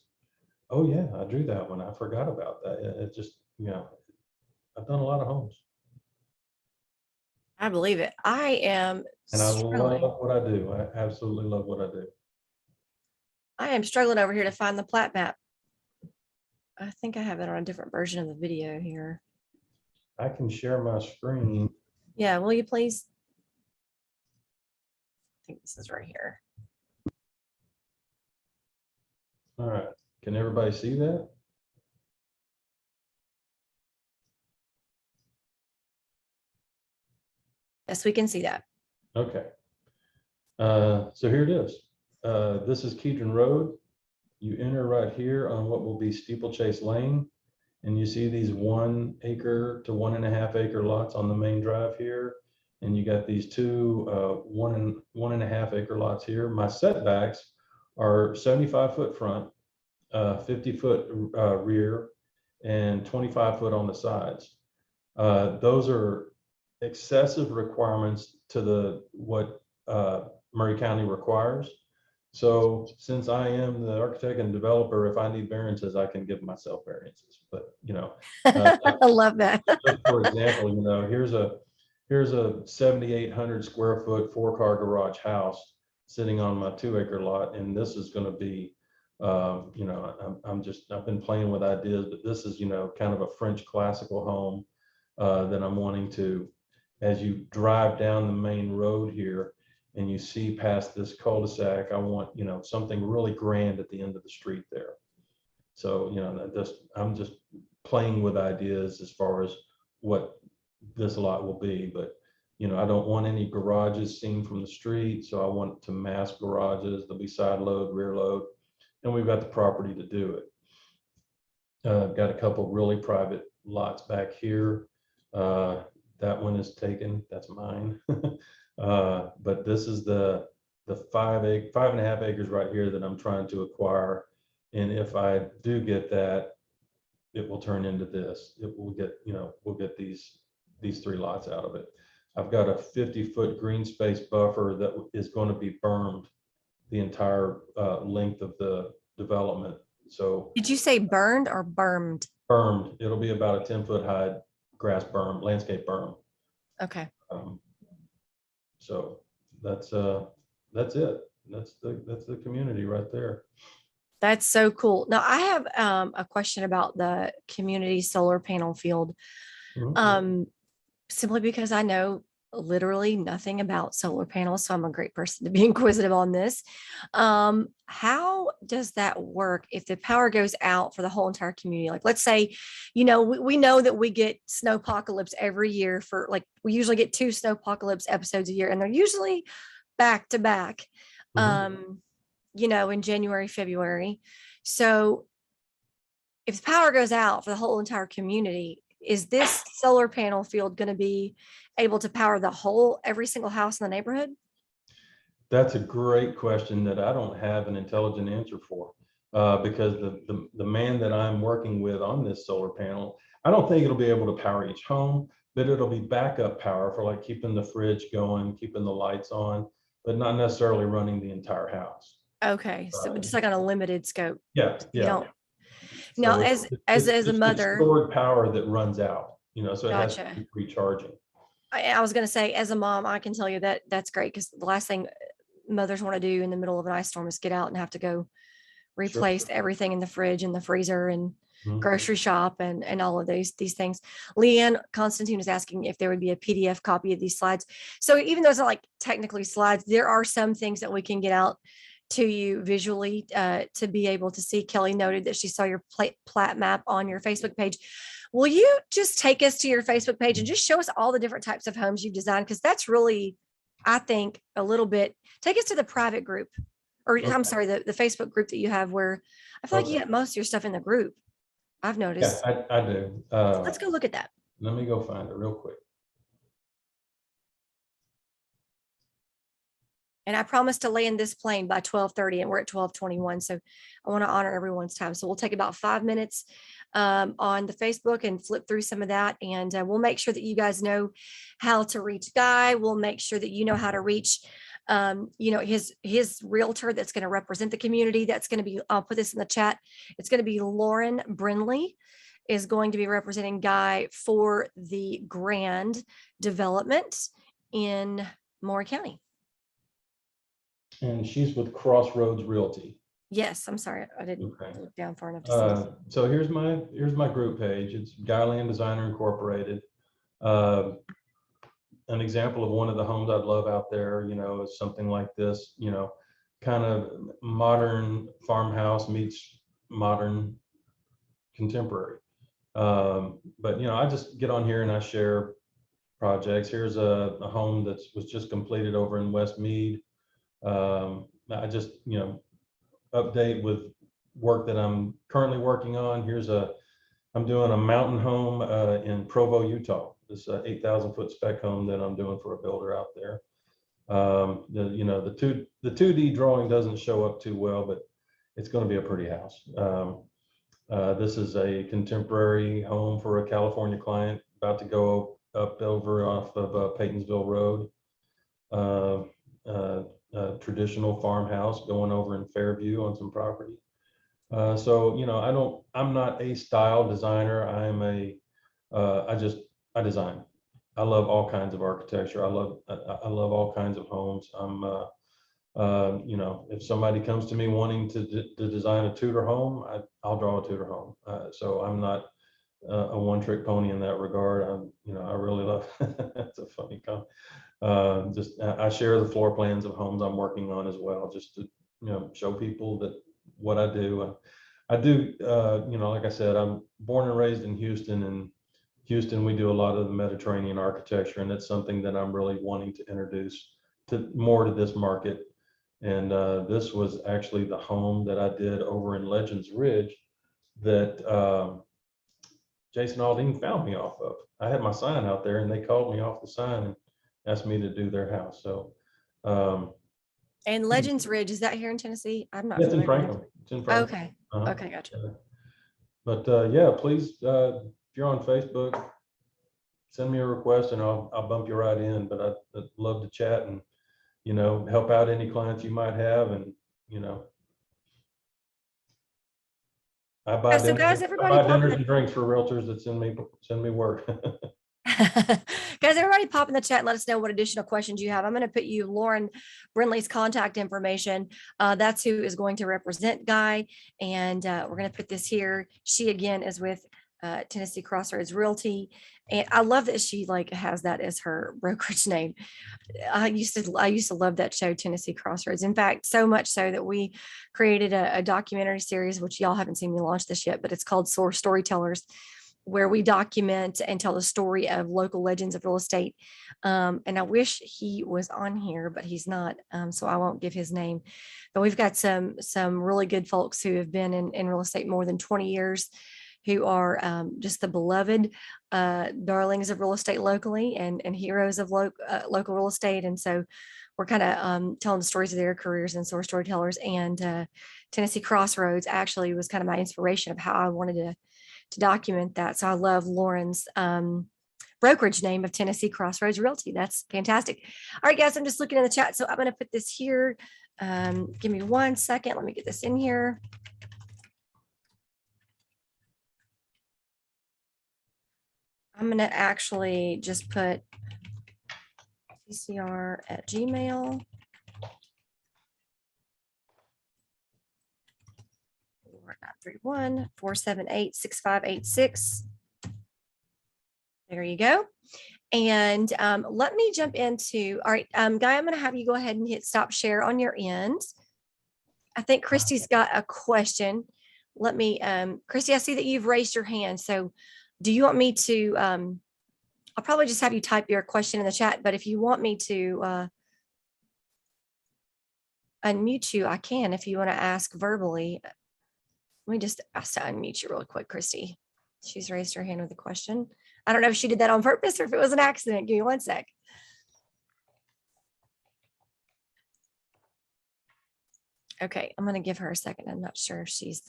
C: oh yeah, I drew that one. I forgot about that. It just, I've done a lot of homes.
A: I believe it. I am
C: And I
A: struggling.
C: love what I do. I absolutely love what I do.
A: I am struggling over here to find the plat map. I think I have it on a different version of the video here.
C: I can share my screen.
A: Yeah, will you please? I think this is right here.
C: All right. Can everybody see that?
A: Yes, we can see that.
C: Okay. So here it is. This is Kedron Road. You enter right here on what will be Steeplechase Lane, and you see these 1 acre to 1.5 acre lots on the main drive here. And you got these two 1.5 acre lots here. My setbacks are 75-foot front, 50-foot rear, and 25-foot on the sides. Those are excessive requirements to what Maury County requires. So since I am the architect and developer, if I need variances, I can give myself variances. But
A: I love that.
C: for example, here's a 7,800 square foot 4-car garage house sitting on my 2-acre lot, and this is going to be, I've been playing with ideas, but this is kind of a French classical home that I'm wanting to. As you drive down the main road here, and you see past this cul-de-sac, I want, something really grand at the end of the street there. So, I'm just playing with ideas as far as what this lot will be, but, I don't want any garages seen from the street. So I want to mask garages. There'll be side load, rear load, and we've got the property to do it. I've got a couple really private lots back here. That one is taken, that's mine. But this is the 5.5 acres right here that I'm trying to acquire. And if I do get that, it will turn into this. It will get, we'll get these 3 lots out of it. I've got a 50-foot green space buffer that is going to be bermed the entire length of the development. So
A: Did you say burned or bermed?
C: bermed, it'll be about a 10-foot high grass berm, landscape berm.
A: Okay.
C: So that's it. That's the community right there.
A: That's so cool. Now I have a question about the community solar panel field.
C: Mhm.
A: Simply because I know literally nothing about solar panels. So I'm a great person to be inquisitive on this. How does that work if the power goes out for the whole entire community? Like, let's say, we know that we get snowpocalypse every year for we usually get 2 snowpocalypse episodes a year, and they're usually back to back,
C: Mhm.
A: in January, February. So if the power goes out for the whole entire community, is this solar panel field going to be able to power every single house in the neighborhood?
C: That's a great question that I don't have an intelligent answer for, because the man that I'm working with on this solar panel, I don't think it'll be able to power each home, but it'll be backup power for keeping the fridge going, keeping the lights on, but not necessarily running the entire house.
A: Okay, so just on a limited scope.
C: Yeah,
A: You
C: yeah.
A: don't. Now,
C: So
A: as a
C: it's
A: mother,
C: stored power that runs out, so it has to
A: gotcha.
C: keep recharging.
A: I was going to say, as a mom, I can tell you that that's great, because the last thing mothers want to do in the middle of an ice storm is get out and have to go replace everything in the fridge and the freezer and
C: Mhm.
A: grocery shop and all of these things. Leanne Constantine is asking if there would be a PDF copy of these slides. So even though it's not technically slides, there are some things that we can get out to you visually to be able to see. Kelly noted that she saw your plat map on your Facebook page. Will you just take us to your Facebook page and just show us all the different types of homes you've designed? Because that's really, I think, a little bit, take us to the private group, or
C: Okay.
A: I'm sorry, the Facebook group that you have, where I feel like you
C: Okay.
A: got most of your stuff in the group. I've
C: Yeah,
A: noticed.
C: I do.
A: Let's go look at that.
C: Let me go find it real quick.
A: And I promised to land this plane by 12:30 and we're at 12:21. So I want to honor everyone's time. So we'll take about 5 minutes on the Facebook and flip through some of that. And we'll make sure that you guys know how to reach Guy. We'll make sure that you know how to reach, his realtor that's going to represent the community. That's going to be, I'll put this in the chat. It's going to be Lauren Brindley is going to be representing Guy for the grand development in Maury County.
C: And she's with Crossroads Realty.
A: Yes, I'm sorry. I didn't
C: Okay.
A: look down far enough to see.
C: So here's my group page. It's Guyland Designer Incorporated. An example of one of the homes I'd love out there, is something like this, kind of modern farmhouse meets modern contemporary. But I just get on here and I share projects. Here's a home that was just completed over in West Mead. I just, update with work that I'm currently working on. I'm doing a mountain home in Provo, Utah. This 8,000 foot spec home that I'm doing for a builder out there. The 2D drawing doesn't show up too well, but it's going to be a pretty house. This is a contemporary home for a California client about to go up over off of Paytonsville Road. Traditional farmhouse going over in Fairview on some property. So I'm not a style designer. I design. I love all kinds of architecture. I love all kinds of homes. If somebody comes to me wanting to design a Tudor home, I'll draw a Tudor home. So I'm not a one-trick pony in that regard. I really love. That's a funny comment. I share the floor plans of homes I'm working on as well, just to show people that what I do. I do like I said, I'm born and raised in Houston, and Houston we do a lot of the Mediterranean architecture, and it's something that I'm really wanting to introduce more to this market. And this was actually the home that I did over in Legends Ridge that Jason Aldean found me off of. I had my sign out there and they called me off the sign and asked me to do their house. So
A: And Legends Ridge, is that here in Tennessee? I'm not
C: it's in
A: familiar.
C: Franklin. It's in Franklin.
A: Okay.
C: Uh-huh.
A: Okay, gotcha.
C: But please, if you're on Facebook, send me a request and I'll bump you right in. But I'd love to chat and help out any clients you might have. And I buy
A: So guys, everybody
C: I buy
A: pop in
C: dinners and drinks for realtors that send me work.
A: Guys, everybody pop in the chat and let us know what additional questions you have. I'm going to put you Lauren Brindley's contact information. That's who is going to represent Guy. And we're going to put this here. She again is with Tennessee Crossroads Realty. And I love that she has that as her brokerage name. I used to love that show, Tennessee Crossroads. In fact, so much so that we created a documentary series, which y'all haven't seen me launch this yet, but it's called SOAR Storytellers, where we document and tell the story of local legends of real estate. And I wish he was on here, but he's not. So I won't give his name. But we've got some really good folks who have been in real estate more than 20 years, who are just the beloved darlings of real estate locally and heroes of local real estate. And so we're kind of telling the stories of their careers and SOAR Storytellers. And Tennessee Crossroads actually was kind of my inspiration of how I wanted to document that. So I love Lauren's brokerage name of Tennessee Crossroads Realty. That's fantastic. All right, guys, I'm just looking in the chat. So I'm going to put this here. Give me 1 second. Let me get this in here. I'm going to actually just put CCR@gmail. 431-478-6586. There you go. And let me jump into, all right, Guy, I'm going to have you go ahead and hit stop share on your end. I think Christy's got a question. Let me, Christy, I see that you've raised your hand. So do you want me to, I'll probably just have you type your question in the chat, but if you want me to unmute you, I can if you want to ask verbally. Let me just ask to unmute you real quick, Christy. She's raised her hand with a question. I don't know if she did that on purpose or if it was an accident. Give me one sec. Okay, I'm going to give her a second. I'm not sure if she's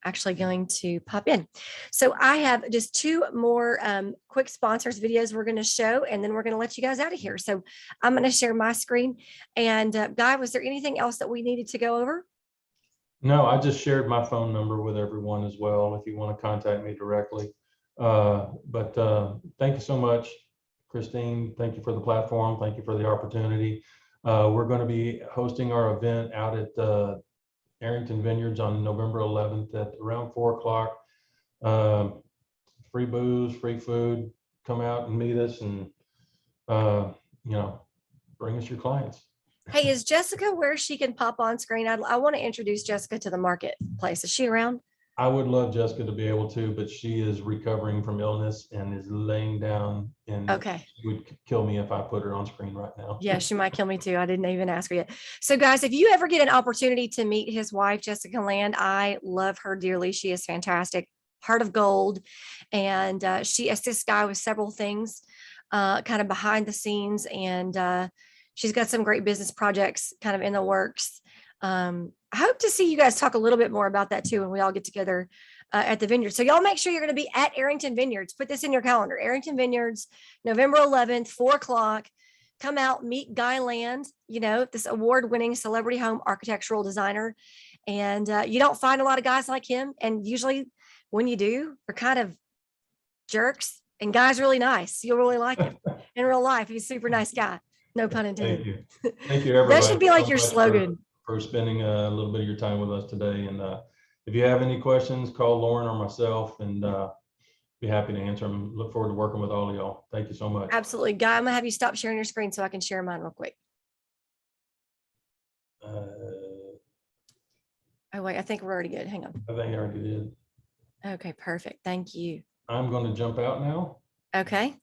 A: actually going to pop in. So I have just two more quick sponsors videos we're going to show, and then we're going to let you guys out of here. So I'm going to share my screen. And Guy, was there anything else that we needed to go over?
C: No, I just shared my phone number with everyone as well, if you want to contact me directly. Thank you so much, Christine. Thank you for the platform. Thank you for the opportunity. We're going to be hosting our event out at Arrington Vineyards on November 11th at around 4 o'clock. Free booze, free food. Come out and meet us, and bring us your clients.
A: Hey, is Jessica where she can pop on screen? I want to introduce Jessica to the marketplace. Is she around?
C: I would love Jessica to be able to, but she is recovering from illness and is laying down, and
A: Okay.
C: she would kill me if I put her on screen right now.
A: Yeah, she might kill me too. I didn't even ask her yet. So guys, if you ever get an opportunity to meet his wife, Jessica Land, I love her dearly. She is fantastic, heart of gold. And she assists Guy with several things kind of behind the scenes. And she's got some great business projects kind of in the works. I hope to see you guys talk a little bit more about that too when we all get together at the vineyard. So y'all make sure you're going to be at Arrington Vineyards. Put this in your calendar. Arrington Vineyards, November 11th, 4 o'clock. Come out, meet Guy Land, this award-winning celebrity home architectural designer. And you don't find a lot of guys like him. And usually when you do, they're kind of jerks. And Guy's really nice. You'll really like him in real life. He's a super nice guy. No pun intended.
C: Thank you. Thank you, everybody.
A: That should be like
C: so
A: your
C: much
A: slogan.
C: For spending a little bit of your time with us today. And if you have any questions, call Lauren or myself, and be happy to answer them. Look forward to working with all of y'all. Thank you so much.
A: Absolutely. Guy, I'm gonna have you stop sharing your screen so I can share mine real quick. Oh wait, I think we're already good. Hang on.
C: I think I already did.
A: Okay, perfect. Thank you.
C: I'm going to jump out now.
A: Okay.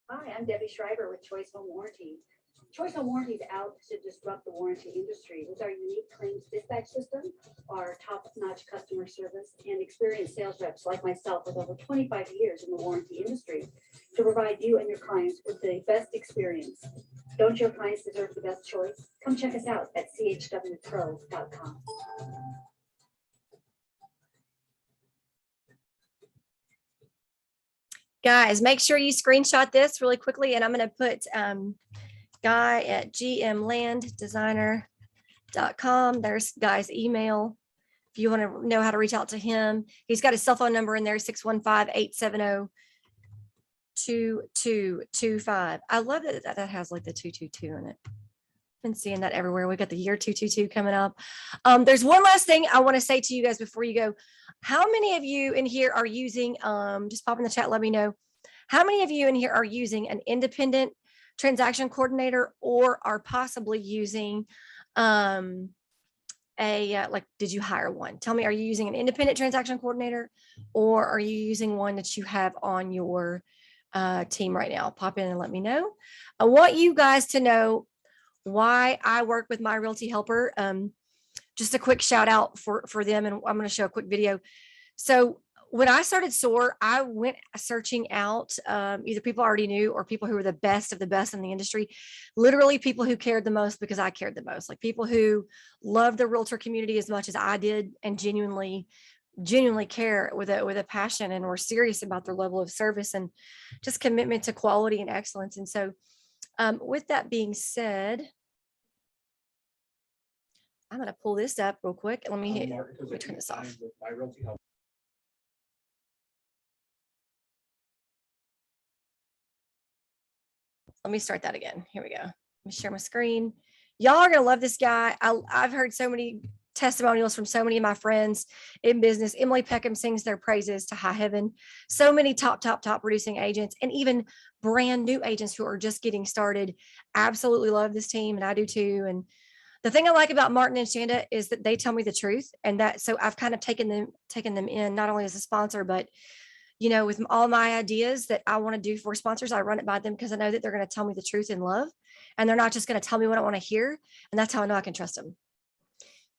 F: Hi, I'm Debbie Schreiber with Choice Home Warranty. Choice Home Warranty is out to disrupt the warranty industry with our unique claims dispatch system, our top-notch customer service, and experienced sales reps like myself with over 25 years in the warranty industry to provide you and your clients with the best experience. Don't your clients deserve the best choice? Come check us out at chwpro.com.
A: Guys, make sure you screenshot this really quickly, and I'm going to put Guy at gmlanddesigner.com. There's Guy's email. If you want to know how to reach out to him, he's got his cell phone number in there, 615-870-2225. I love that has like the 222 in it. Been seeing that everywhere. We got the year 222 coming up. There's one last thing I want to say to you guys before you go. How many of you in here are using, just pop in the chat, let me know. How many of you in here are using an independent transaction coordinator, or are possibly using did you hire one? Tell me, are you using an independent transaction coordinator, or are you using one that you have on your team right now? Pop in and let me know. I want you guys to know why I work with My Realty Helper. Just a quick shout out for them, and I'm going to show a quick video. So when I started SOAR, I went searching out either people I already knew or people who were the best of the best in the industry, literally people who cared the most because I cared the most, like people who loved the realtor community as much as I did and genuinely care with a passion, and were serious about their level of service and just commitment to quality and excellence. And so with that being said, I'm going to pull this up real quick. Let me turn this off. Let me start that again. Here we go. Let me share my screen. Y'all are going to love this guy. I've heard so many testimonials from so many of my friends in business. Emily Peckham sings their praises to high heaven. So many top producing agents, and even brand new agents who are just getting started, absolutely love this team, and I do too. And the thing I like about Martin and Shanda is that they tell me the truth, and that so I've kind of taken them in not only as a sponsor, but with all my ideas that I want to do for sponsors, I run it by them because I know that they're going to tell me the truth in love, and they're not just going to tell me what I want to hear. And that's how I know I can trust them.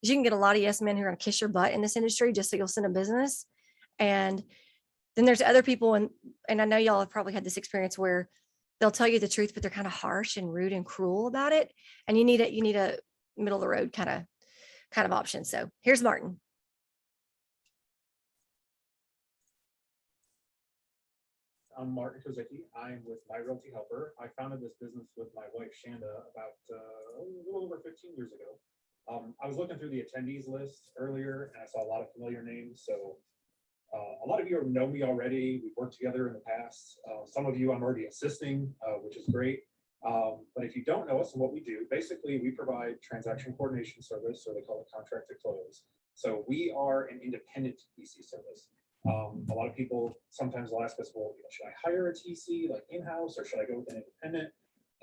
A: You can get a lot of yes men who are going to kiss your butt in this industry just so you'll send a business. And then there's other people, and I know y'all have probably had this experience where they'll tell you the truth, but they're kind of harsh and rude and cruel about it. And you need a middle of the road kind of option. So here's Martin.
G: I'm Martin Kozicki. I'm with My Realty Helper. I founded this business with my wife, Shanda, about a little over 15 years ago. I was looking through the attendees list earlier, and I saw a lot of familiar names. So a lot of you know me already. We've worked together in the past. Some of you I'm already assisting, which is great. But if you don't know us and what we do, basically we provide transaction coordination service, or they call it contract to close. So we are an independent TC service. A lot of people sometimes will ask us, well, should I hire a TC like in-house, or should I go with an independent?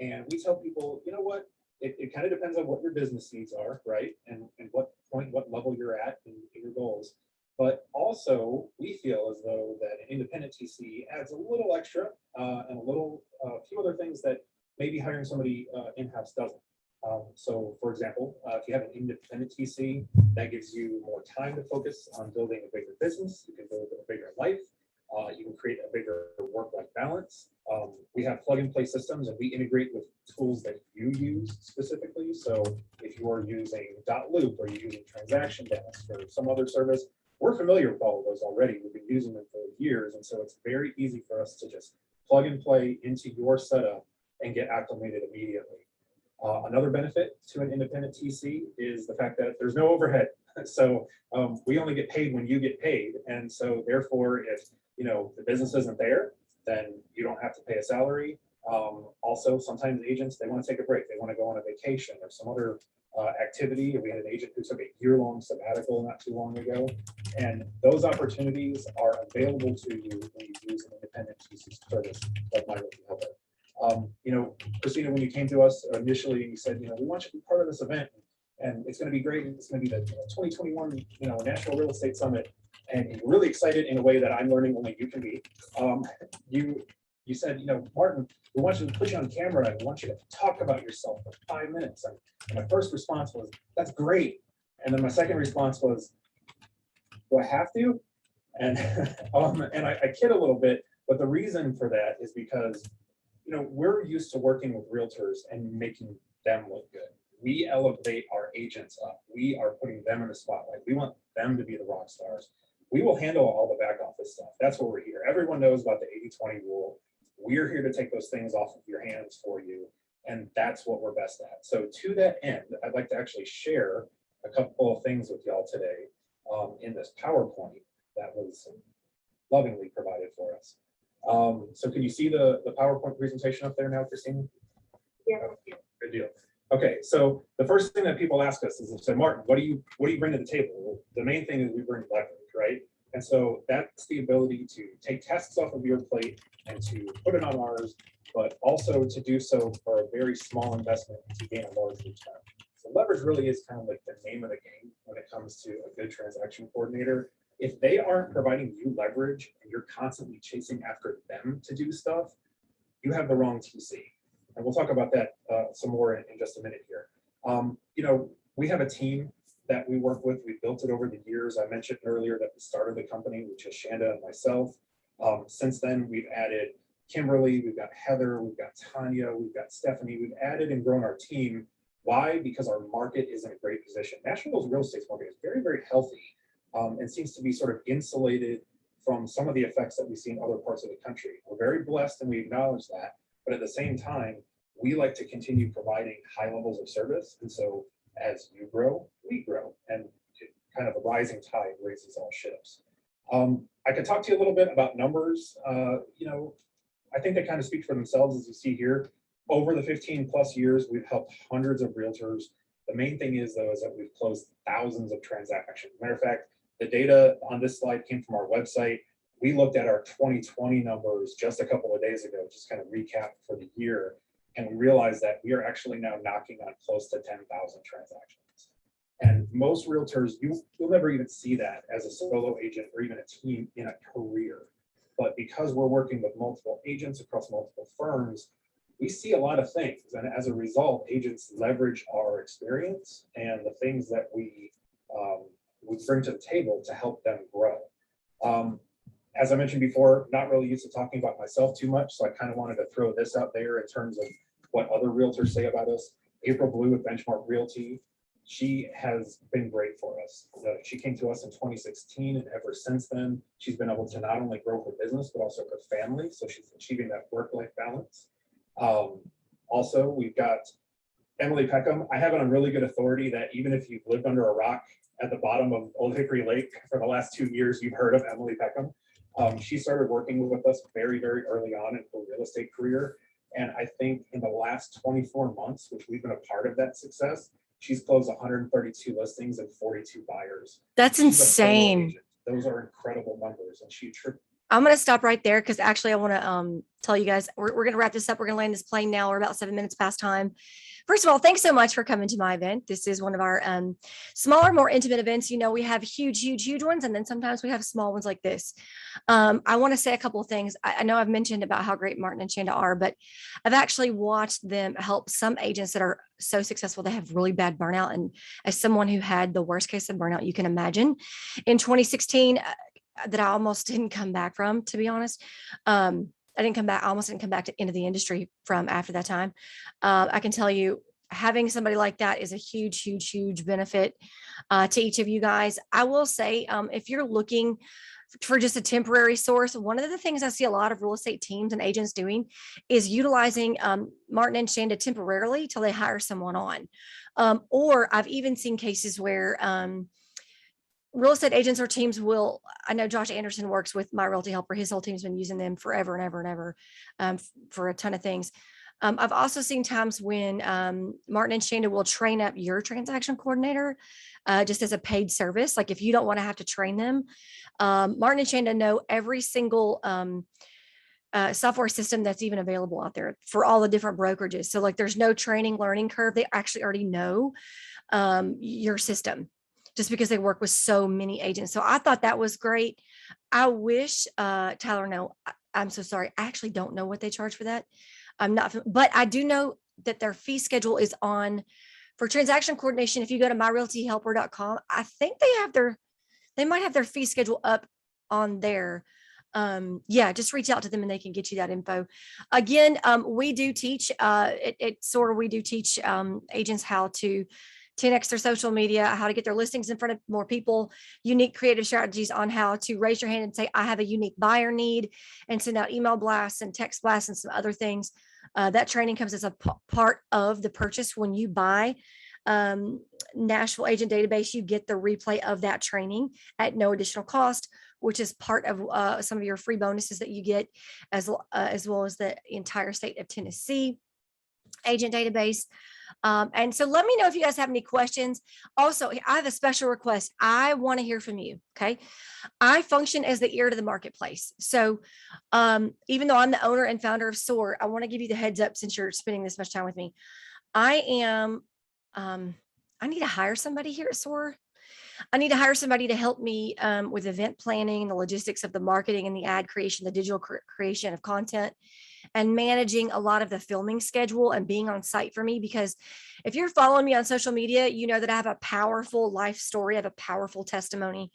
G: And we tell people, you know what, it kind of depends on what your business needs are, right? And what point, what level you're at in your goals. But also we feel as though that an independent TC adds a little extra and a few other things that maybe hiring somebody in-house doesn't. So for example, if you have an independent TC, that gives you more time to focus on building a bigger business. You can build a bigger life. You can create a bigger work-life balance. We have plug-and-play systems, and we integrate with tools that you use specifically. So if you are using .loop, or you're using Transaction Desk or some other service, we're familiar with all of those already. We've been using them for years, and so it's very easy for us to just plug and play into your setup and get acclimated immediately. Another benefit to an independent TC is the fact that there's no overhead. So we only get paid when you get paid. And so therefore, if the business isn't there, then you don't have to pay a salary. Also, sometimes agents, they want to take a break. They want to go on a vacation or some other activity. We had an agent who took a year-long sabbatical not too long ago. And those opportunities are available to you when you use an independent TC service like My Realty Helper. Christina, when you came to us initially, you said, we want you to be part of this event, and it's going to be great. It's going to be the 2021, National Real Estate Summit, and you're really excited in a way that I'm learning only you can be. You said, Martin, we want you to put you on camera, and we want you to talk about yourself for 5 minutes. And my first response was, that's great. And then my second response was, do I have to? And and I kid a little bit, but the reason for that is because we're used to working with realtors and making them look good. We elevate our agents up. We are putting them in the spotlight. We want them to be the rock stars. We will handle all the back office stuff. That's what we're here. Everyone knows about the 80-20 rule. We're here to take those things off of your hands for you. And that's what we're best at. So to that end, I'd like to actually share a couple of things with y'all today in this PowerPoint that was lovingly provided for us. So can you see the PowerPoint presentation up there now, Christina?
F: Yeah.
G: Good deal. Okay, so the first thing that people ask us is, they say, Martin, what do you bring to the table? Well, the main thing is we bring leverage, right? And so that's the ability to take tasks off of your plate and to put it on ours, but also to do so for a very small investment to gain a large return. So leverage really is kind of like the name of the game when it comes to a good transaction coordinator. If they aren't providing you leverage and you're constantly chasing after them to do stuff, you have the wrong TC. And we'll talk about that some more in just a minute here. We have a team that we work with. We built it over the years. I mentioned earlier that we started the company, which is Shanda and myself. Since then, we've added Kimberly, we've got Heather, we've got Tanya, we've got Stephanie. We've added and grown our team. Why? Because our market is in a great position. Nashville's real estate market is very, very healthy. And seems to be sort of insulated from some of the effects that we see in other parts of the country. We're very blessed and we acknowledge that, but at the same time, we like to continue providing high levels of service. And so as you grow, we grow, and kind of a rising tide raises all ships. I could talk to you a little bit about numbers. I think they kind of speak for themselves, as you see here. Over the 15+ years, we've helped hundreds of realtors The main thing is though, is that we've closed thousands of transactions. Matter of fact, the data on this slide came from our website. We looked at our 2020 numbers just a couple of days ago, just kind of recap for the year. And we realized that we are actually now knocking on close to 10,000 transactions. And most realtors, you'll never even see that as a solo agent or even a team in a career. But because we're working with multiple agents across multiple firms, we see a lot of things. And as a result, agents leverage our experience and the things that we bring to the table to help them grow. As I mentioned before, not really used to talking about myself too much, so I kind of wanted to throw this out there in terms of what other realtors say about us. April Blue with Benchmark Realty, she has been great for us. She came to us in 2016, and ever since then, she's been able to not only grow her business, but also her family, so she's achieving that work-life balance. Also, we've got Emily Peckham. I have it on really good authority that even if you've lived under a rock at the bottom of Old Hickory Lake for the last 2 years, you've heard of Emily Peckham. She started working with us very, very early on in her real estate career. And I think in the last 24 months, which we've been a part of that success, she's closed 132 listings and 42 buyers.
A: That's
G: She's a solo
A: insane.
G: agent. Those are incredible numbers. And she
A: I'm going to stop right there because actually I want to tell you guys, we're going to wrap this up. We're going to land this plane now. We're about 7 minutes past time. First of all, thanks so much for coming to my event. This is one of our smaller, more intimate events. You know, we have huge, huge, huge ones. And then sometimes we have small ones like this. I want to say a couple of things. I know I've mentioned about how great Martin and Shanda are, but I've actually watched them help some agents that are so successful. They have really bad burnout. And as someone who had the worst case of burnout, you can imagine in 2016, that I almost didn't come back from, to be honest. I almost didn't come back into the industry from after that time. I can tell you, having somebody like that is a huge, huge, huge benefit to each of you guys. I will say, if you're looking for just a temporary source, one of the things I see a lot of real estate teams and agents doing is utilizing Martin and Shanda temporarily till they hire someone on. Or I've even seen cases where real estate agents or teams will, I know Josh Anderson works with My Realty Helper. His whole team's been using them forever and ever and ever for a ton of things. I've also seen times when Martin and Shanda will train up your transaction coordinator just as a paid service. Like if you don't want to have to train them, Martin and Shanda know every single software system that's even available out there for all the different brokerages. So like there's no training learning curve. They actually already know your system, just because they work with so many agents. So I thought that was great. I wish, Tyler, no, I'm so sorry. I actually don't know what they charge for that. I'm not, but I do know that their fee schedule is on for transaction coordination. If you go to myrealtyhelper.com, I think they might have their fee schedule up on there. Yeah, just reach out to them and they can get you that info. Again, we do teach, at SOAR, we do teach agents how to 10x their social media, how to get their listings in front of more people, unique creative strategies on how to raise your hand and say, I have a unique buyer need, and send out email blasts and text blasts and some other things. That training comes as a part of the purchase. When you buy Nashville Agent Database, you get the replay of that training at no additional cost, which is part of some of your free bonuses that you get, as well as the entire state of Tennessee agent database. And so let me know if you guys have any questions. Also, I have a special request. I want to hear from you. Okay. I function as the ear to the marketplace. So even though I'm the owner and founder of SOAR, I want to give you the heads up since you're spending this much time with me. I need to hire somebody here at SOAR. I need to hire somebody to help me with event planning, the logistics of the marketing and the ad creation, the digital creation of content, and managing a lot of the filming schedule and being on site for me. Because if you're following me on social media, you know that I have a powerful life story. I have a powerful testimony.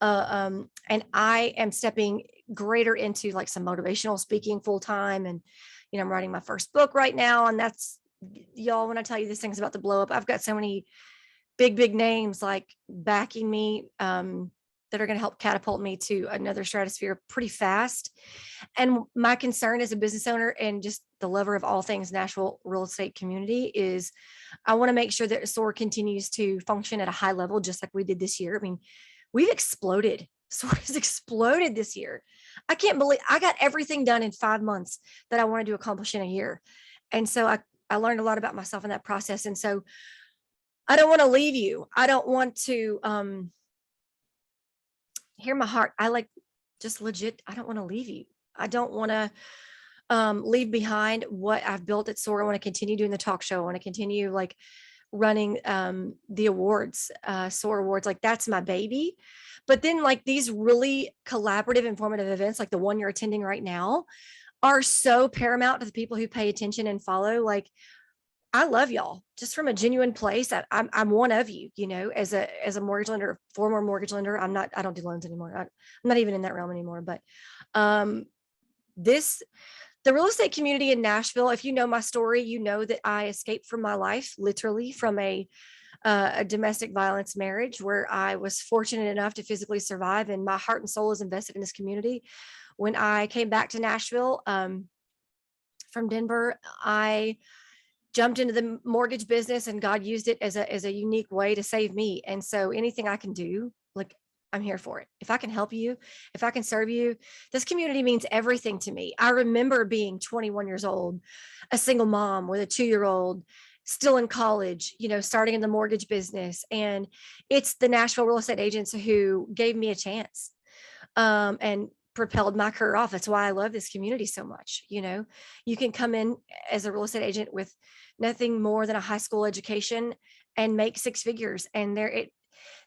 A: And I am stepping greater into like some motivational speaking full time. And, you know, I'm writing my first book right now. And that's, y'all, when I tell you this thing's about to blow up, I've got so many big names like backing me that are going to help catapult me to another stratosphere pretty fast. And my concern as a business owner and just the lover of all things Nashville real estate community is I want to make sure that SOAR continues to function at a high level, just like we did this year. I mean, we've exploded. SOAR has exploded this year. I can't believe I got everything done in 5 months that I wanted to accomplish in a year. And so I learned a lot about myself in that process. And so I don't want to leave you. I don't want to hear my heart. I like just legit, I don't want to leave you. I don't want to leave behind what I've built at SOAR. I want to continue doing the talk show. I want to continue like running the awards, SOAR awards. Like that's my baby. But then like these really collaborative, informative events, like the one you're attending right now, are so paramount to the people who pay attention and follow. Like I love y'all just from a genuine place. I'm one of you, you know, as a mortgage lender, former mortgage lender. I don't do loans anymore. I'm not even in that realm anymore. But the real estate community in Nashville, if you know my story, you know that I escaped from my life, literally from a domestic violence marriage where I was fortunate enough to physically survive, and my heart and soul is invested in this community. When I came back to Nashville from Denver, I jumped into the mortgage business, and God used it as a unique way to save me. And so anything I can do, like I'm here for it. If I can help you, if I can serve you, this community means everything to me. I remember being 21 years old, a single mom with a 2-year-old, still in college, you know, starting in the mortgage business. And it's the Nashville real estate agents who gave me a chance and propelled my career off. That's why I love this community so much. You know, you can come in as a real estate agent with nothing more than a high school education and make 6 figures. And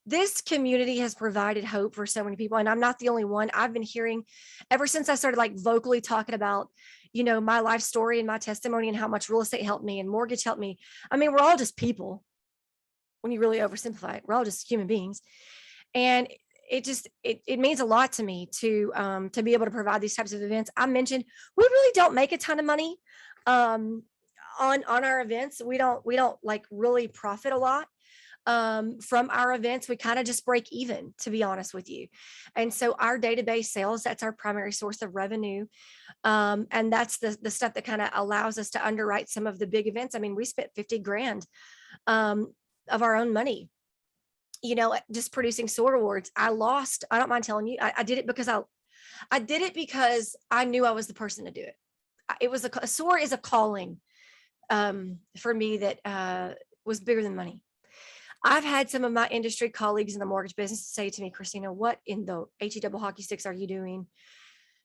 A: this community has provided hope for so many people. And I'm not the only one. I've been hearing ever since I started like vocally talking about, you know, my life story and my testimony and how much real estate helped me and mortgage helped me. I mean, we're all just people. When you really oversimplify it, we're all just human beings. And it means a lot to me to be able to provide these types of events. I mentioned we really don't make a ton of money on our events. We don't like really profit a lot from our events. We kind of just break even, to be honest with you. And so our database sales, that's our primary source of revenue. And that's the stuff that kind of allows us to underwrite some of the big events. I mean, we spent 50 grand of our own money, you know, just producing SOAR awards. I don't mind telling you, I did it because I did it because I knew I was the person to do it. It was SOAR is a calling for me that was bigger than money. I've had some of my industry colleagues in the mortgage business say to me, Christina, what in the HE double hockey sticks are you doing?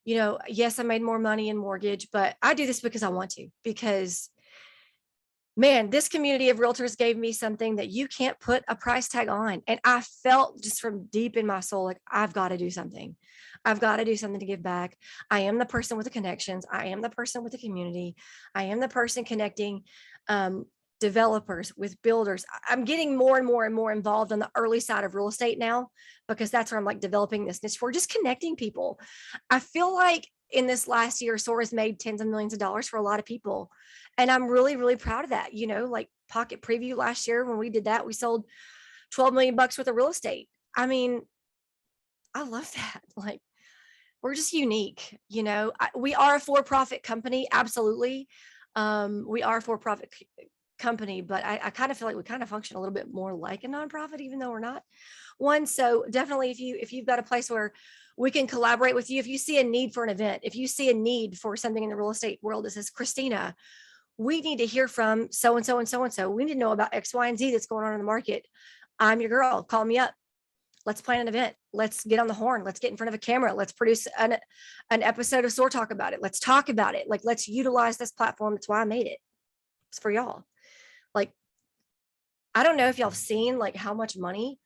A: You know, yes, I made more money in mortgage, but I do this because I want to, because man, this community of realtors gave me something that you can't put a price tag on. And I felt just from deep in my soul, like I've got to do something. I've got to do something to give back. I am the person with the connections. I am the person with the community. I am the person connecting developers with builders. I'm getting more and more and more involved on the early side of real estate now, because that's where I'm like developing this niche for just connecting people. I feel like in this last year, SOAR has made tens of millions of dollars for a lot of people. And I'm really, really proud of that. You know, like Pocket Preview last year, when we did that, we sold 12 million bucks worth of real estate. I mean, I love that. Like, we're just unique. You know, we are a for-profit company. Absolutely. We are a for-profit company, but I kind of feel like we kind of function a little bit more like a nonprofit, even though we're not one. So definitely, if you've got a place where we can collaborate with you, if you see a need for an event, if you see a need for something in the real estate world that says, Christina, we need to hear from so and so and so and so. We need to know about X, Y, and Z that's going on in the market. I'm your girl. Call me up. Let's plan an event. Let's get on the horn. Let's get in front of a camera. Let's produce an episode of SOAR Talk about it. Let's talk about it. Like, let's utilize this platform. That's why I made it. It's for y'all. Like, I don't know if y'all have seen like how much money.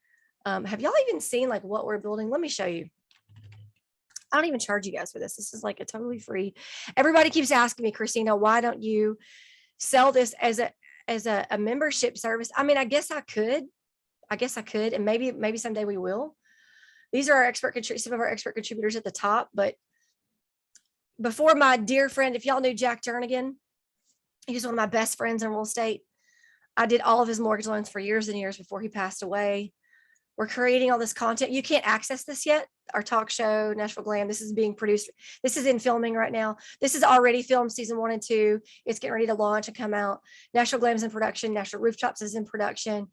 A: Have y'all even seen like what we're building? Let me show you. I don't even charge you guys for this. This is like a totally free. Everybody keeps asking me, Christina, why don't you sell this as a membership service? I mean, I guess I could, and maybe someday we will. These are some of our expert contributors at the top. But before, my dear friend, if y'all knew Jack Jernigan, he's one of my best friends in real estate. I did all of his mortgage loans for years and years before he passed away. We're creating all this content. You can't access this yet. Our talk show, Nashville Glam, this is being produced. This is in filming right now. This is already filmed season 1 and 2. It's getting ready to launch and come out. Nashville Glam is in production. Nashville Rooftops is in production.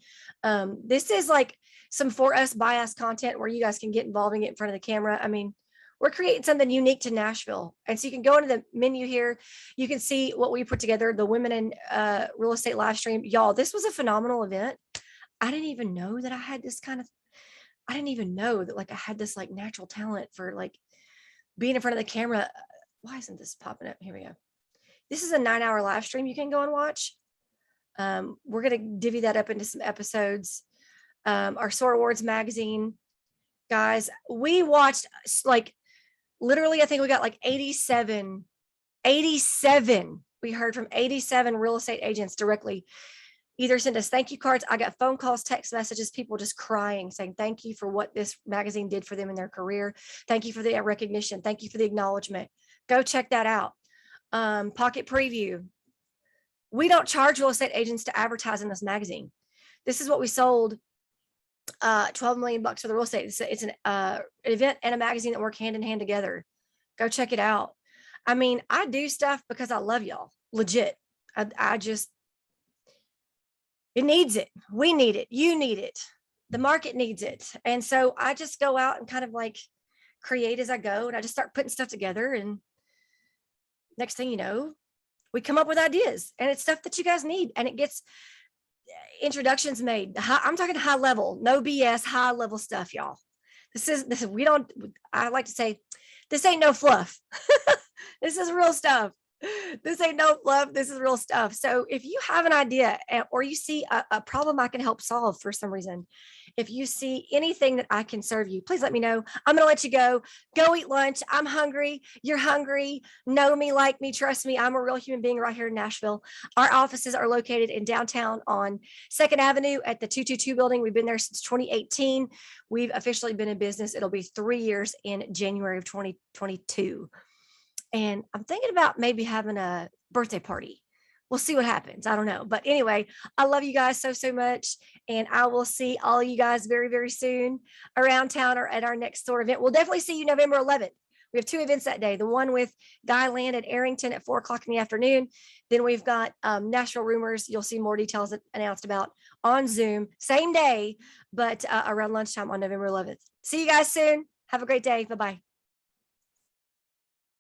A: This is like some for us, by us content where you guys can get involved and get in front of the camera. I mean, we're creating something unique to Nashville. And so you can go into the menu here. You can see what we put together, the Women in Real Estate live stream. Y'all, this was a phenomenal event. I didn't even know that I had this kind of, I didn't even know that like I had this like natural talent for like being in front of the camera. Why isn't this popping up? Here we go. This is a 9-hour live stream you can go and watch. We're going to divvy that up into some episodes. Our SOAR Awards magazine, guys, we watched like literally, I think we got like 87. We heard from 87 real estate agents directly. Either send us thank you cards. I got phone calls, text messages, people just crying, saying thank you for what this magazine did for them in their career. Thank you for the recognition. Thank you for the acknowledgement. Go check that out. Pocket preview. We don't charge real estate agents to advertise in this magazine. This is what we sold 12 million bucks for the real estate. It's an event and a magazine that work hand in hand together. Go check it out. I mean, I do stuff because I love y'all, legit. I just, it needs it. We need it. You need it. The market needs it. And so I just go out and kind of like create as I go. And I just start putting stuff together. And next thing you know, we come up with ideas, and it's stuff that you guys need. And it gets introductions made. I'm talking high level, no BS, high level stuff, y'all. This is, we don't, I like to say, this ain't no fluff. This is real stuff. This ain't no fluff. This is real stuff. So if you have an idea or you see a problem I can help solve for some reason, if you see anything that I can serve you, please let me know. I'm going to let you go. Go eat lunch. I'm hungry. You're hungry. Know me, like me, trust me. I'm a real human being right here in Nashville. Our offices are located in downtown on 2nd Avenue at the 222 building. We've been there since 2018. We've officially been in business. It'll be 3 years in January of 2022. And I'm thinking about maybe having a birthday party. We'll see what happens. I don't know. But anyway, I love you guys so, so much. And I will see all of you guys very, very soon around town or at our next SOAR event. We'll definitely see you November 11th. We have 2 events that day. The one with Guy Land at Arrington at 4 o'clock in the afternoon. Then we've got Nashville Rumors. You'll see more details announced about on Zoom. Same day, but around lunchtime on November 11th. See you guys soon. Have a great day. Bye-bye.